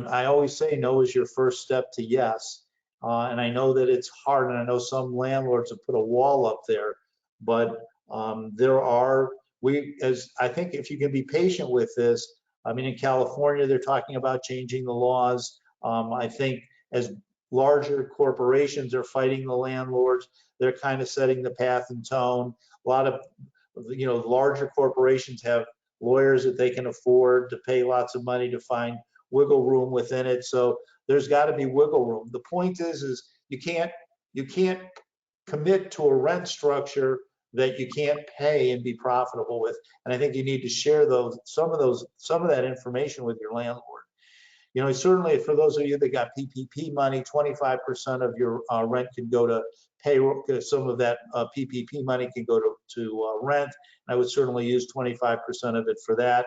I always say no is your first step to yes, and I know that it's hard, and I know some landlords have put a wall up there, but I think if you can be patient with this. I mean, in California, they're talking about changing the laws. I think as larger corporations are fighting the landlords, they're kind of setting the path and tone. A lot of, larger corporations have lawyers that they can afford to pay lots of money to find wiggle room within it. So there's got to be wiggle room. The point is you can't commit to a rent structure that you can't pay and be profitable with. And I think you need to share some of that information with your landlord. Certainly for those of you that got PPP money, 25% of your rent can go to payroll. Some of that PPP money can go to rent. I would certainly use 25% of it for that.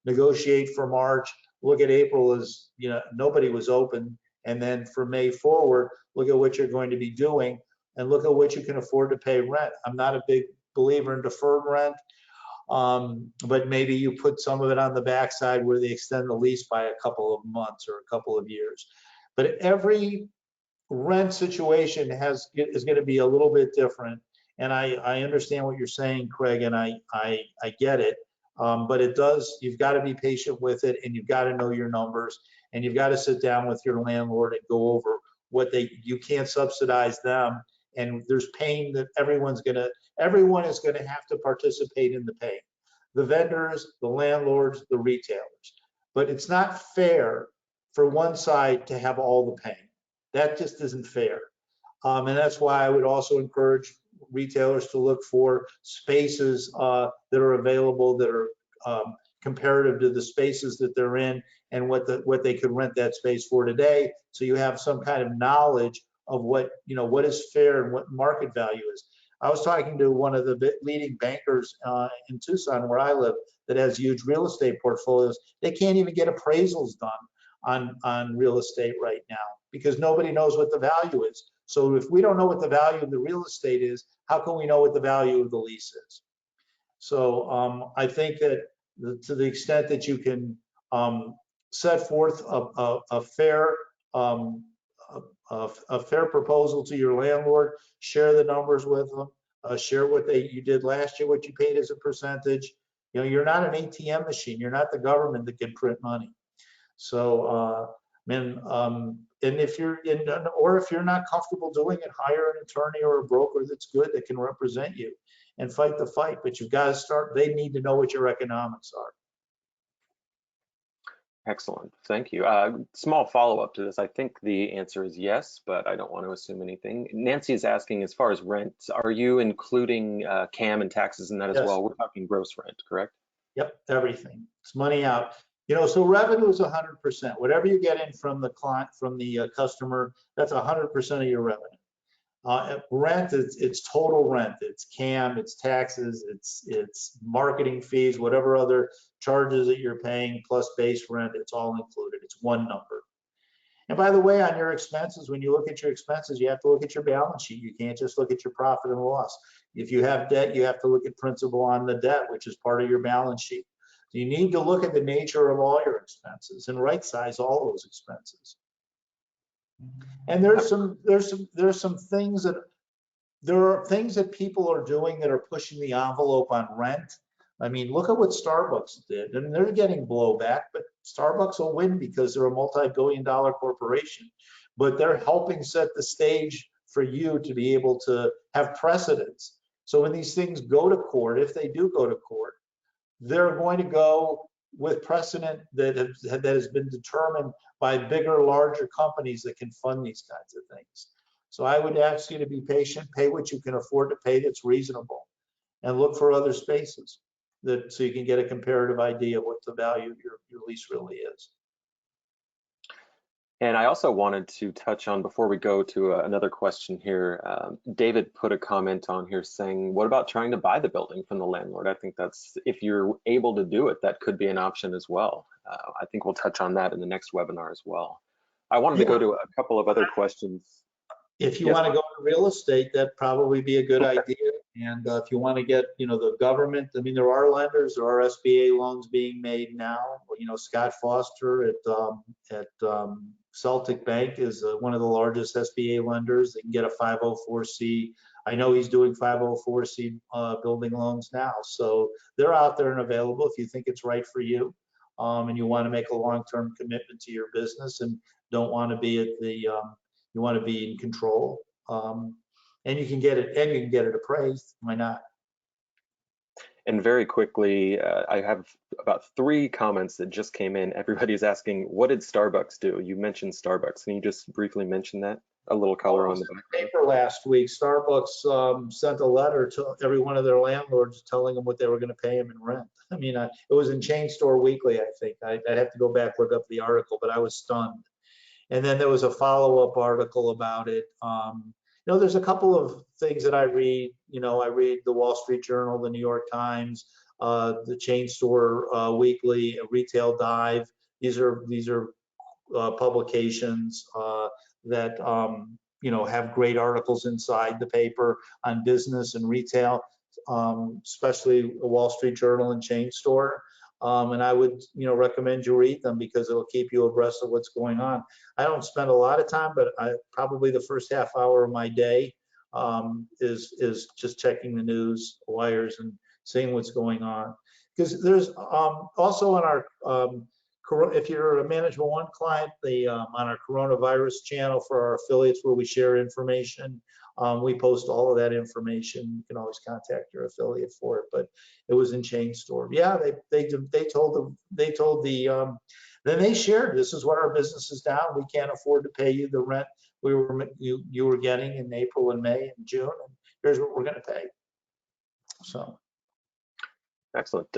Negotiate for March. Look at April as, nobody was open. And then for May forward, look at what you're going to be doing and look at what you can afford to pay rent. I'm not a big believer in deferred rent. But maybe you put some of it on the backside where they extend the lease by a couple of months or a couple of years. But every rent situation is going to be a little bit different. And I understand what you're saying, Craig, and I get it. But you've got to be patient with it, and you've got to know your numbers, and you've got to sit down with your landlord and go over you can't subsidize them. And there's pain that everyone is going to have to participate in the pain. The vendors, the landlords, the retailers. But it's not fair for one side to have all the pain. That just isn't fair. And that's why I would also encourage retailers to look for spaces that are available that are comparative to the spaces that they're in and what they could rent that space for today. So you have some kind of knowledge of what is fair and what market value is. I was talking to one of the leading bankers in Tucson, where I live, that has huge real estate portfolios. They can't even get appraisals done on real estate right now because nobody knows what the value is. So if we don't know what the value of the real estate is, how can we know what the value of the lease is? So I think that to the extent that you can set forth a fair proposal to your landlord, share the numbers with them, share what you did last year, what you paid as a percentage. You're not an ATM machine. You're not the government that can print money. So, and if you're not comfortable doing it, hire an attorney or a broker that's good that can represent you and fight the fight. But you've got to start. They need to know what your economics are. Excellent, thank you. Small follow-up to this. I think the answer is yes, but I don't want to assume anything. Nancy is asking, as far as rent, are you including CAM and taxes in that as well? We're talking gross rent, correct? Yep, everything. It's money out. So revenue is 100%. Whatever you get in from the client, from the customer, that's 100% of your revenue. Rent, it's total rent. It's CAM, it's taxes, it's marketing fees, whatever other charges that you're paying plus base rent, it's all included. It's one number. And by the way, on your expenses, when you look at your expenses, you have to look at your balance sheet. You can't just look at your profit and loss. If you have debt, you have to look at principal on the debt, which is part of your balance sheet. So you need to look at the nature of all your expenses and right size all those expenses. And there are things that people are doing that are pushing the envelope on rent. I mean, look at what Starbucks did, and they're getting blowback, but Starbucks will win because they're a multi-billion-dollar corporation. But they're helping set the stage for you to be able to have precedence. So when these things go to court, if they do go to court, they're going to go with precedent that has been determined by bigger, larger companies that can fund these kinds of things. So I would ask you to be patient, pay what you can afford to pay that's reasonable, and look for other spaces. so you can get a comparative idea of what the value of your lease really is. And I also wanted to touch on, before we go to another question here, David put a comment on here saying, what about trying to buy the building from the landlord? I think that's, if you're able to do it, that could be an option as well. I think we'll touch on that in the next webinar as well. I wanted to go to a couple of other questions. If you want to go to real estate, that'd probably be a good idea. And if you want to get, the government, I mean, there are lenders, there are SBA loans being made now. Scott Foster at Celtic Bank is one of the largest SBA lenders. They can get a 504C. I know he's doing 504C building loans now. So they're out there and available if you think it's right for you, and you want to make a long-term commitment to your business and don't want to be at you want to be in control, and you can get it appraised. Why not? And very quickly, I have about 3 comments that just came in. Everybody's asking, what did Starbucks do? You mentioned Starbucks. Can you just briefly mention that? A little color on the paper last week. Starbucks sent a letter to every one of their landlords telling them what they were going to pay them in rent. I mean, it was in Chain Store Weekly, I think. I'd have to go back, look up the article, but I was stunned. And then there was a follow-up article about it. There's a couple of things that I read. I read the Wall Street Journal, the New York Times, the Chain Store Weekly, Retail Dive. These are publications that have great articles inside the paper on business and retail, especially the Wall Street Journal and Chain Store. And I would, recommend you read them because it'll keep you abreast of what's going on. I don't spend a lot of time, but probably the first half hour of my day is just checking the news wires and seeing what's going on. Because there's also on our, if you're a Management One client, on our coronavirus channel for our affiliates where we share information, we post all of that information. You can always contact your affiliate for it, but it was in Chain Store. Yeah, they told then they shared, this is what our business is down. We can't afford to pay you the rent you were getting in April and May and June, and here's what we're going to pay. So. Excellent.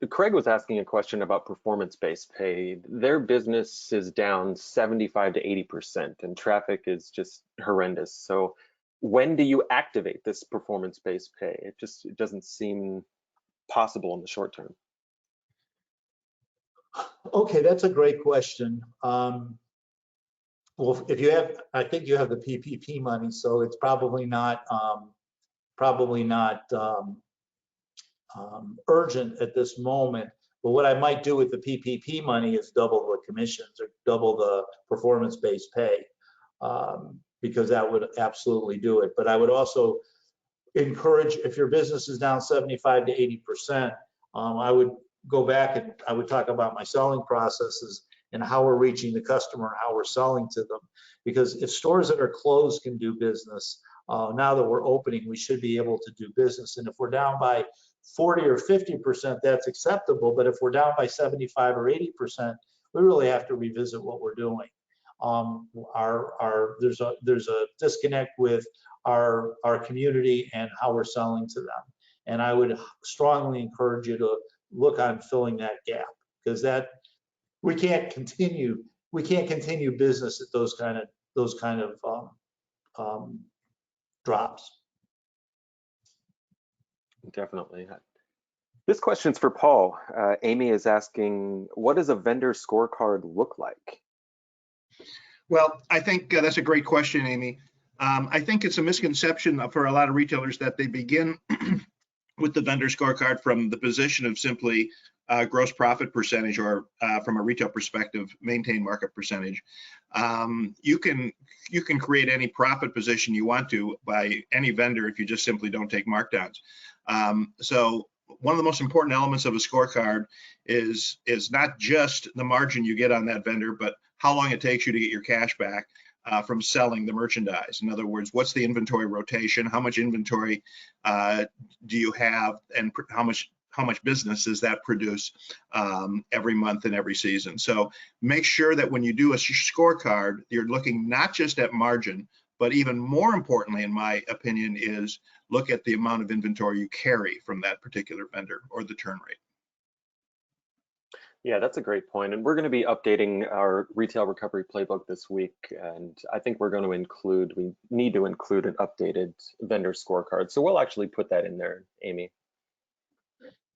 Craig was asking a question about performance-based pay. Their business is down 75 to 80%, and traffic is just horrendous. So when do you activate this performance-based pay? It doesn't seem possible in the short term. Okay, that's a great question. Well, I think you have the PPP money, so it's probably not urgent at this moment. But what I might do with the PPP money is double the commissions or double the performance-based pay, because that would absolutely do it. But I would also encourage, if your business is down 75 to 80%, I would go back and I would talk about my selling processes and how we're reaching the customer and how we're selling to them. Because if stores that are closed can do business, now that we're opening, we should be able to do business. And if we're down by 40 or 50%, that's acceptable. But if we're down by 75 or 80%, we really have to revisit what we're doing. There's a disconnect with our community and how we're selling to them. And I would strongly encourage you to look on filling that gap, because we can't continue business at those kind of drops. Definitely. This question's for Paul. Amy is asking, what does a vendor scorecard look like? Well, I think that's a great question, Amy. I think it's a misconception for a lot of retailers that they begin with the vendor scorecard from the position of simply gross profit percentage, or from a retail perspective, maintain market percentage. You can create any profit position you want to by any vendor if you just simply don't take markdowns. So one of the most important elements of a scorecard is not just the margin you get on that vendor, but how long it takes you to get your cash back from selling the merchandise. In other words, what's the inventory rotation? How much inventory do you have, and how much business does that produce every month and every season? So make sure that when you do a scorecard, you're looking not just at margin, But even more importantly, in my opinion, is look at the amount of inventory you carry from that particular vendor or the turn rate. Yeah, that's a great point. And we're going to be updating our retail recovery playbook this week. And I think we need to include an updated vendor scorecard. So we'll actually put that in there, Amy.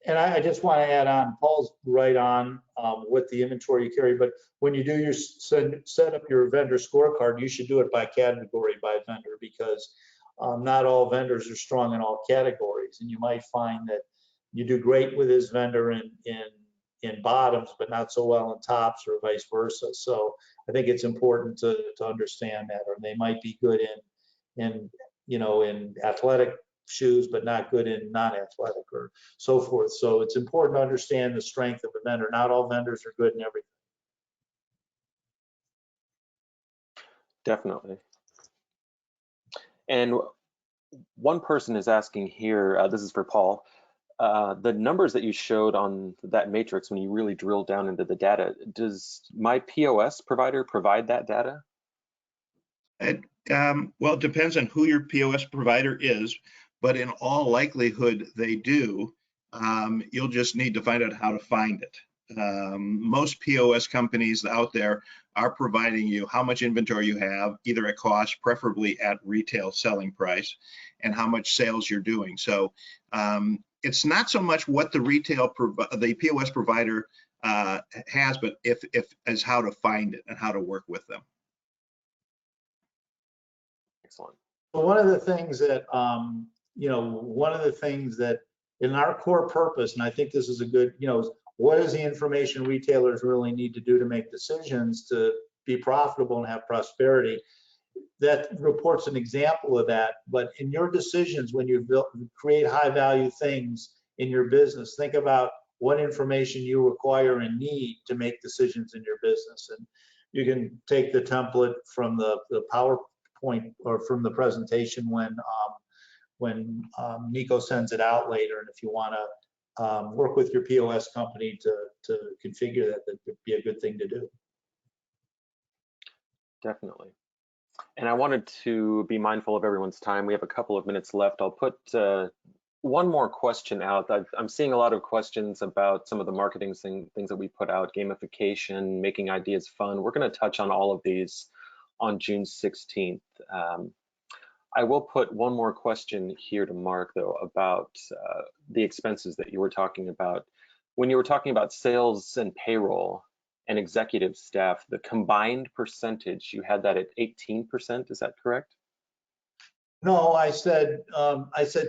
And I just want to add on, Paul's right on with the inventory you carry, but when you do your set up your vendor scorecard, you should do it by category, by vendor, because not all vendors are strong in all categories. And you might find that you do great with this vendor in bottoms, but not so well in tops, or vice versa. So I think it's important to understand that, or they might be good in athletic shoes, but not good in non-athletic or so forth. So it's important to understand the strength of a vendor. Not all vendors are good in everything. Definitely. And one person is asking here, this is for Paul, the numbers that you showed on that matrix, when you really drill down into the data, does my POS provider provide that data? Well, it depends on who your POS provider is, but in all likelihood they do. You'll just need to find out how to find it. Most POS companies out there are providing you how much inventory you have, either at cost, preferably at retail selling price, and how much sales you're doing. So it's not so much what the POS provider has, but as how to find it and how to work with them. Excellent. Well, one of the things that in our core purpose, and I think this is a good, what is the information retailers really need to do to make decisions to be profitable and have prosperity? That report's an example of that. But in your decisions, when you create high value things in your business, think about what information you require and need to make decisions in your business. And you can take the template from the PowerPoint or from the presentation when Nico sends it out later. And if you want to work with your POS company to configure that would be a good thing to do. Definitely. And I wanted to be mindful of everyone's time. We have a couple of minutes left. I'll put one more question out. I'm seeing a lot of questions about some of the marketing things that we put out, gamification, making ideas fun. We're going to touch on all of these on June 16th. I will put one more question here to Mark, though, about the expenses that you were talking about. When you were talking about sales and payroll and executive staff, the combined percentage, you had that at 18%, is that correct? No, I said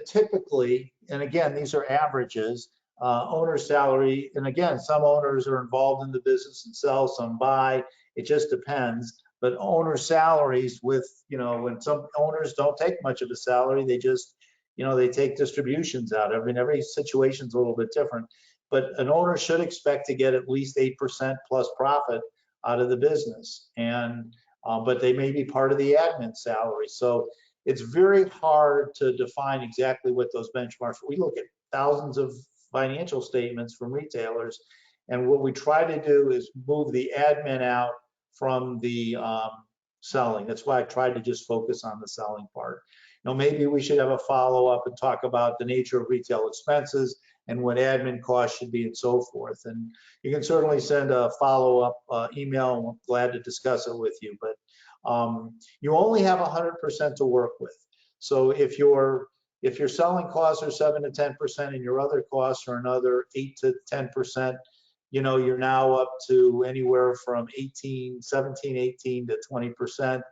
typically, and again, these are averages, owner salary, and again, some owners are involved in the business and sell, some buy, it just depends. But owner salaries with, when some owners don't take much of a salary, they just, they take distributions out. I mean, every situation's a little bit different, but an owner should expect to get at least 8% plus profit out of the business. And, but they may be part of the admin salary. So it's very hard to define exactly what those benchmarks. We look at thousands of financial statements from retailers, and what we try to do is move the admin out from the selling. That's why I tried to just focus on the selling part. Maybe we should have a follow-up and talk about the nature of retail expenses and what admin costs should be and so forth. And you can certainly send a follow-up email, and we're glad to discuss it with you. But you only have 100% to work with. So if your selling costs are 7 to 10% and your other costs are another 8 to 10%, you're now up to anywhere from 18 to 20%.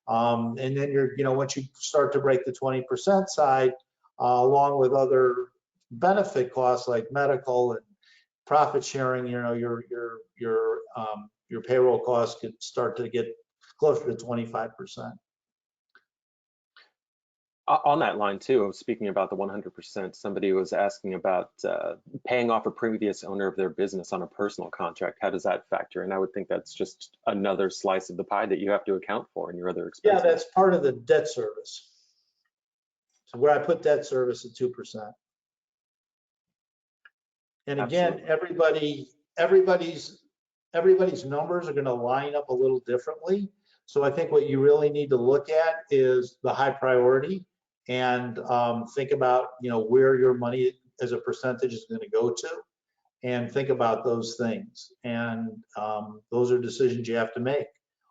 And then once you start to break the 20% side, along with other benefit costs like medical and profit sharing, your payroll costs could start to get closer to 25%. On that line too, speaking about the 100%, somebody was asking about paying off a previous owner of their business on a personal contract. How does that factor? And I would think that's just another slice of the pie that you have to account for in your other expenses. Yeah, that's part of the debt service. So where I put debt service at 2%. And again, everybody's numbers are going to line up a little differently. So I think what you really need to look at is the high priority and think about, where your money as a percentage is going to go to, and think about those things. And those are decisions you have to make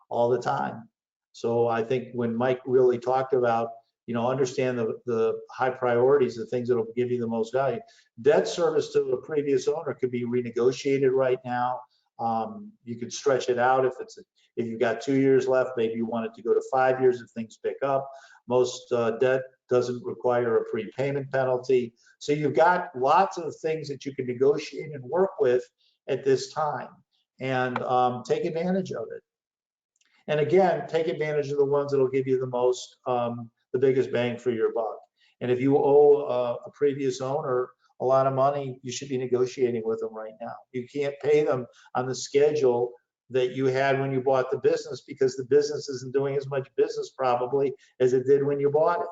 all the time. So I think when Mike really talked about, understand the high priorities, the things that will give you the most value. Debt service to a previous owner could be renegotiated right now. You could stretch it out if you've got 2 years left, maybe you want it to go to 5 years if things pick up. Most debt doesn't require a prepayment penalty. So you've got lots of things that you can negotiate and work with at this time, and take advantage of it. And again, take advantage of the ones that will give you the most, the biggest bang for your buck. And if you owe a previous owner a lot of money, you should be negotiating with them right now. You can't pay them on the schedule that you had when you bought the business, because the business isn't doing as much business probably as it did when you bought it.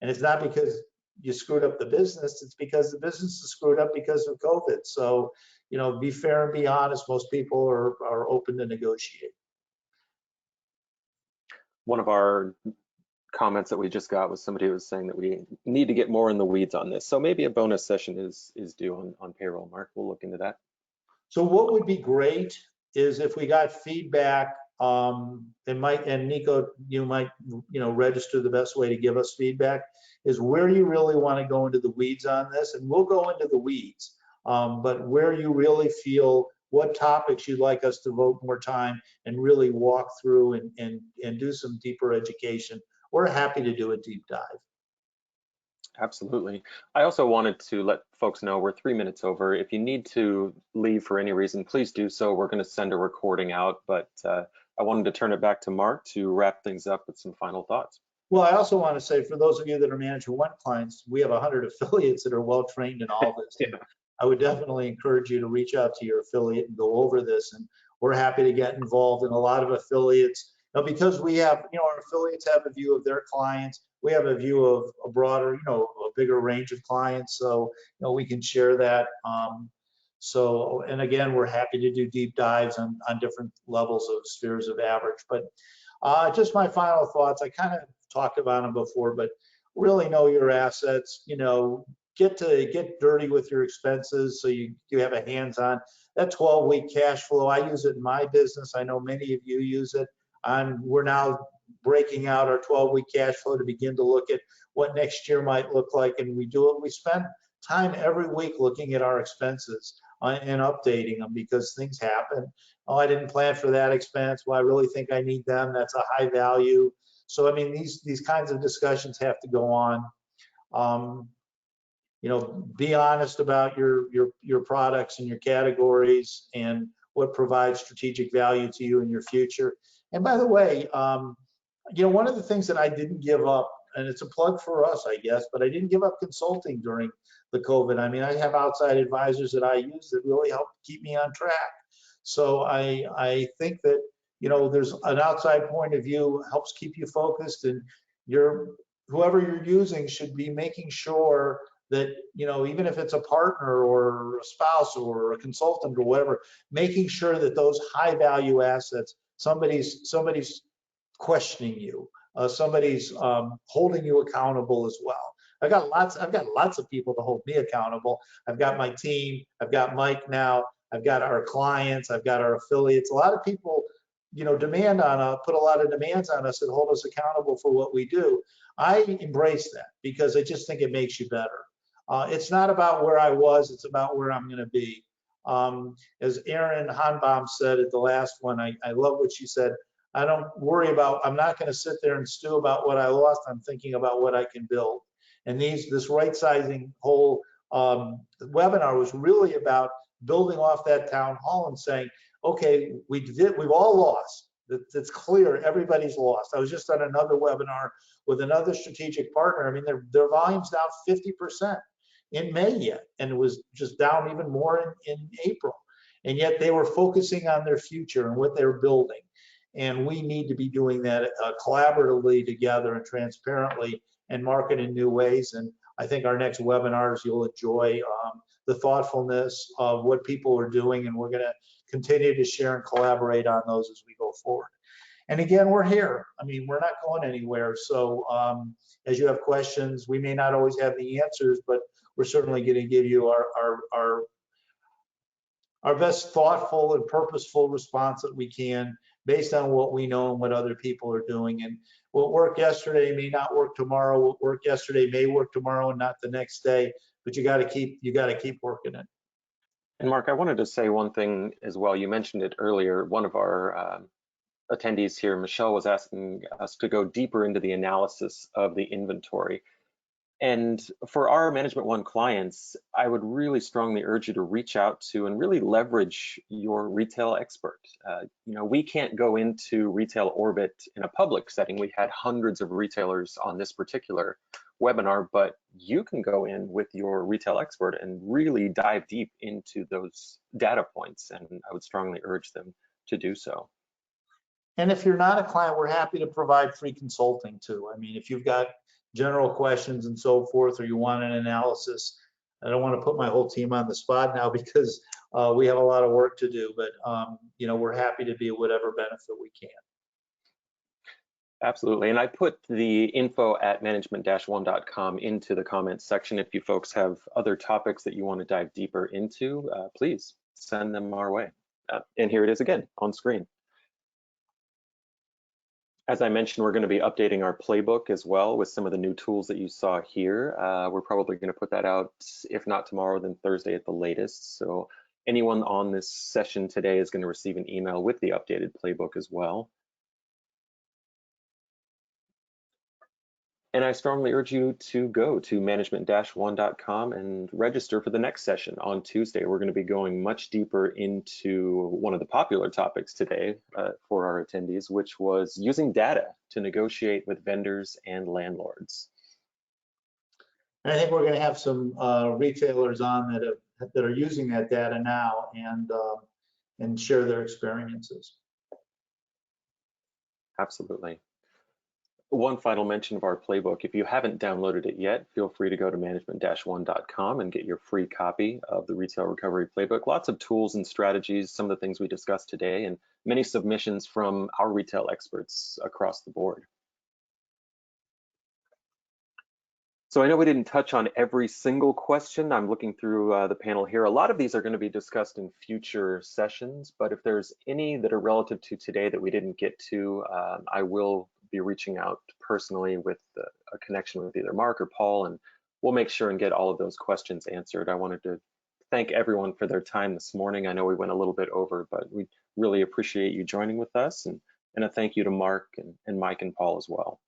And it's not because you screwed up the business, it's because the business is screwed up because of COVID. So, be fair and be honest. Most people are open to negotiate. One of our comments that we just got was somebody who was saying that we need to get more in the weeds on this. So maybe a bonus session is due on payroll, Mark. We'll look into that. So what would be great is if we got feedback, and Nico, you might, register the best way to give us feedback is where you really want to go into the weeds on this, and we'll go into the weeds, but where you really feel what topics you'd like us to devote more time and really walk through and do some deeper education. We're happy to do a deep dive. Absolutely. I also wanted to let folks know we're 3 minutes over. If you need to leave for any reason, please do so. We're going to send a recording out, but I wanted to turn it back to Mark to wrap things up with some final thoughts. Well, I also want to say, for those of you that are Manager One clients, we have 100 affiliates that are well trained in all this. Yeah. I would definitely encourage you to reach out to your affiliate and go over this. And we're happy to get involved in a lot of affiliates. Now, because we have, our affiliates have a view of their clients. We have a view of a broader, a bigger range of clients. So, we can share that. And again, we're happy to do deep dives on different levels of spheres of average. But just my final thoughts, I kind of talked about them before, but really know your assets, get dirty with your expenses so you have a hands-on. That 12-week cash flow, I use it in my business. I know many of you use it. We're now breaking out our 12-week cash flow to begin to look at what next year might look like, and we do it. We spend time every week looking at our expenses and updating them, because things happen. Oh, I didn't plan for that expense. Well, I really think I need them. That's a high value. So, I mean, these kinds of discussions have to go on. Be honest about your products and your categories and what provides strategic value to you in your future. And by the way, one of the things that I didn't give up, and it's a plug for us, I guess, but I didn't give up consulting during the COVID. I mean, I have outside advisors that I use that really help keep me on track. So I think that, there's an outside point of view helps keep you focused, and whoever you're using should be making sure that, even if it's a partner or a spouse or a consultant or whatever, making sure that those high value assets, somebody's questioning you, somebody's holding you accountable as well. I've got lots of people to hold me accountable. I've got my team, I've got Mike now, I've got our clients, I've got our affiliates. A lot of people, put a lot of demands on us and hold us accountable for what we do. I embrace that because I just think it makes you better. It's not about where I was, it's about where I'm going to be. As Erin Hanbaum said at the last one, I love what she said. I'm not going to sit there and stew about what I lost. I'm thinking about what I can build. And this right sizing whole webinar was really about building off that town hall and saying, okay, we've all lost. It's clear everybody's lost. I was just on another webinar with another strategic partner. I mean, their volume's down 50% in May yet, and it was just down even more in April. And yet they were focusing on their future and what they're building. And we need to be doing that collaboratively together and transparently and market in new ways. And I think our next webinars, you'll enjoy the thoughtfulness of what people are doing, and we're going to continue to share and collaborate on those as we go forward. And again, we're here. I mean, we're not going anywhere. So as you have questions, we may not always have the answers, but we're certainly going to give you our best thoughtful and purposeful response that we can based on what we know and what other people are doing. And what worked yesterday may not work tomorrow. What worked yesterday may work tomorrow and not the next day, but you got to keep working it. And Mark, I wanted to say one thing as well. You mentioned it earlier. One of our attendees here, Michelle, was asking us to go deeper into the analysis of the inventory. And for our Management One clients, I would really strongly urge you to reach out to and really leverage your retail expert. You know, we can't go into Retail Orbit in a public setting. We had hundreds of retailers on this particular webinar, but you can go in with your retail expert and really dive deep into those data points. And I would strongly urge them to do so. And if you're not a client, we're happy to provide free consulting too. I mean, if you've got general questions and so forth, or you want an analysis, I don't want to put my whole team on the spot now because we have a lot of work to do, but you know, we're happy to be of whatever benefit we can. Absolutely, and I put the info@management-one.com into the comments section. If you folks have other topics that you want to dive deeper into, please send them our way. And here it is again on screen. As I mentioned, we're going to be updating our playbook as well with some of the new tools that you saw here. We're probably going to put that out, if not tomorrow, then Thursday at the latest. So anyone on this session today is going to receive an email with the updated playbook as well. And I strongly urge you to go to management-one.com and register for the next session on Tuesday. We're going to be going much deeper into one of the popular topics today for our attendees, which was using data to negotiate with vendors and landlords. And I think we're going to have some retailers on that are using that data now and share their experiences. Absolutely. One final mention of our playbook. If you haven't downloaded it yet, feel free to go to management-one.com and get your free copy of the Retail Recovery Playbook. Lots of tools and strategies, some of the things we discussed today, and many submissions from our retail experts across the board. So I know we didn't touch on every single question. I'm looking through the panel here. A lot of these are going to be discussed in future sessions, but if there's any that are relative to today that we didn't get to, I will be reaching out personally with a connection with either Mark or Paul, and we'll make sure and get all of those questions answered. I wanted to thank everyone for their time this morning. I know we went a little bit over, but we really appreciate you joining with us, and a thank you to Mark and Mike and Paul as well.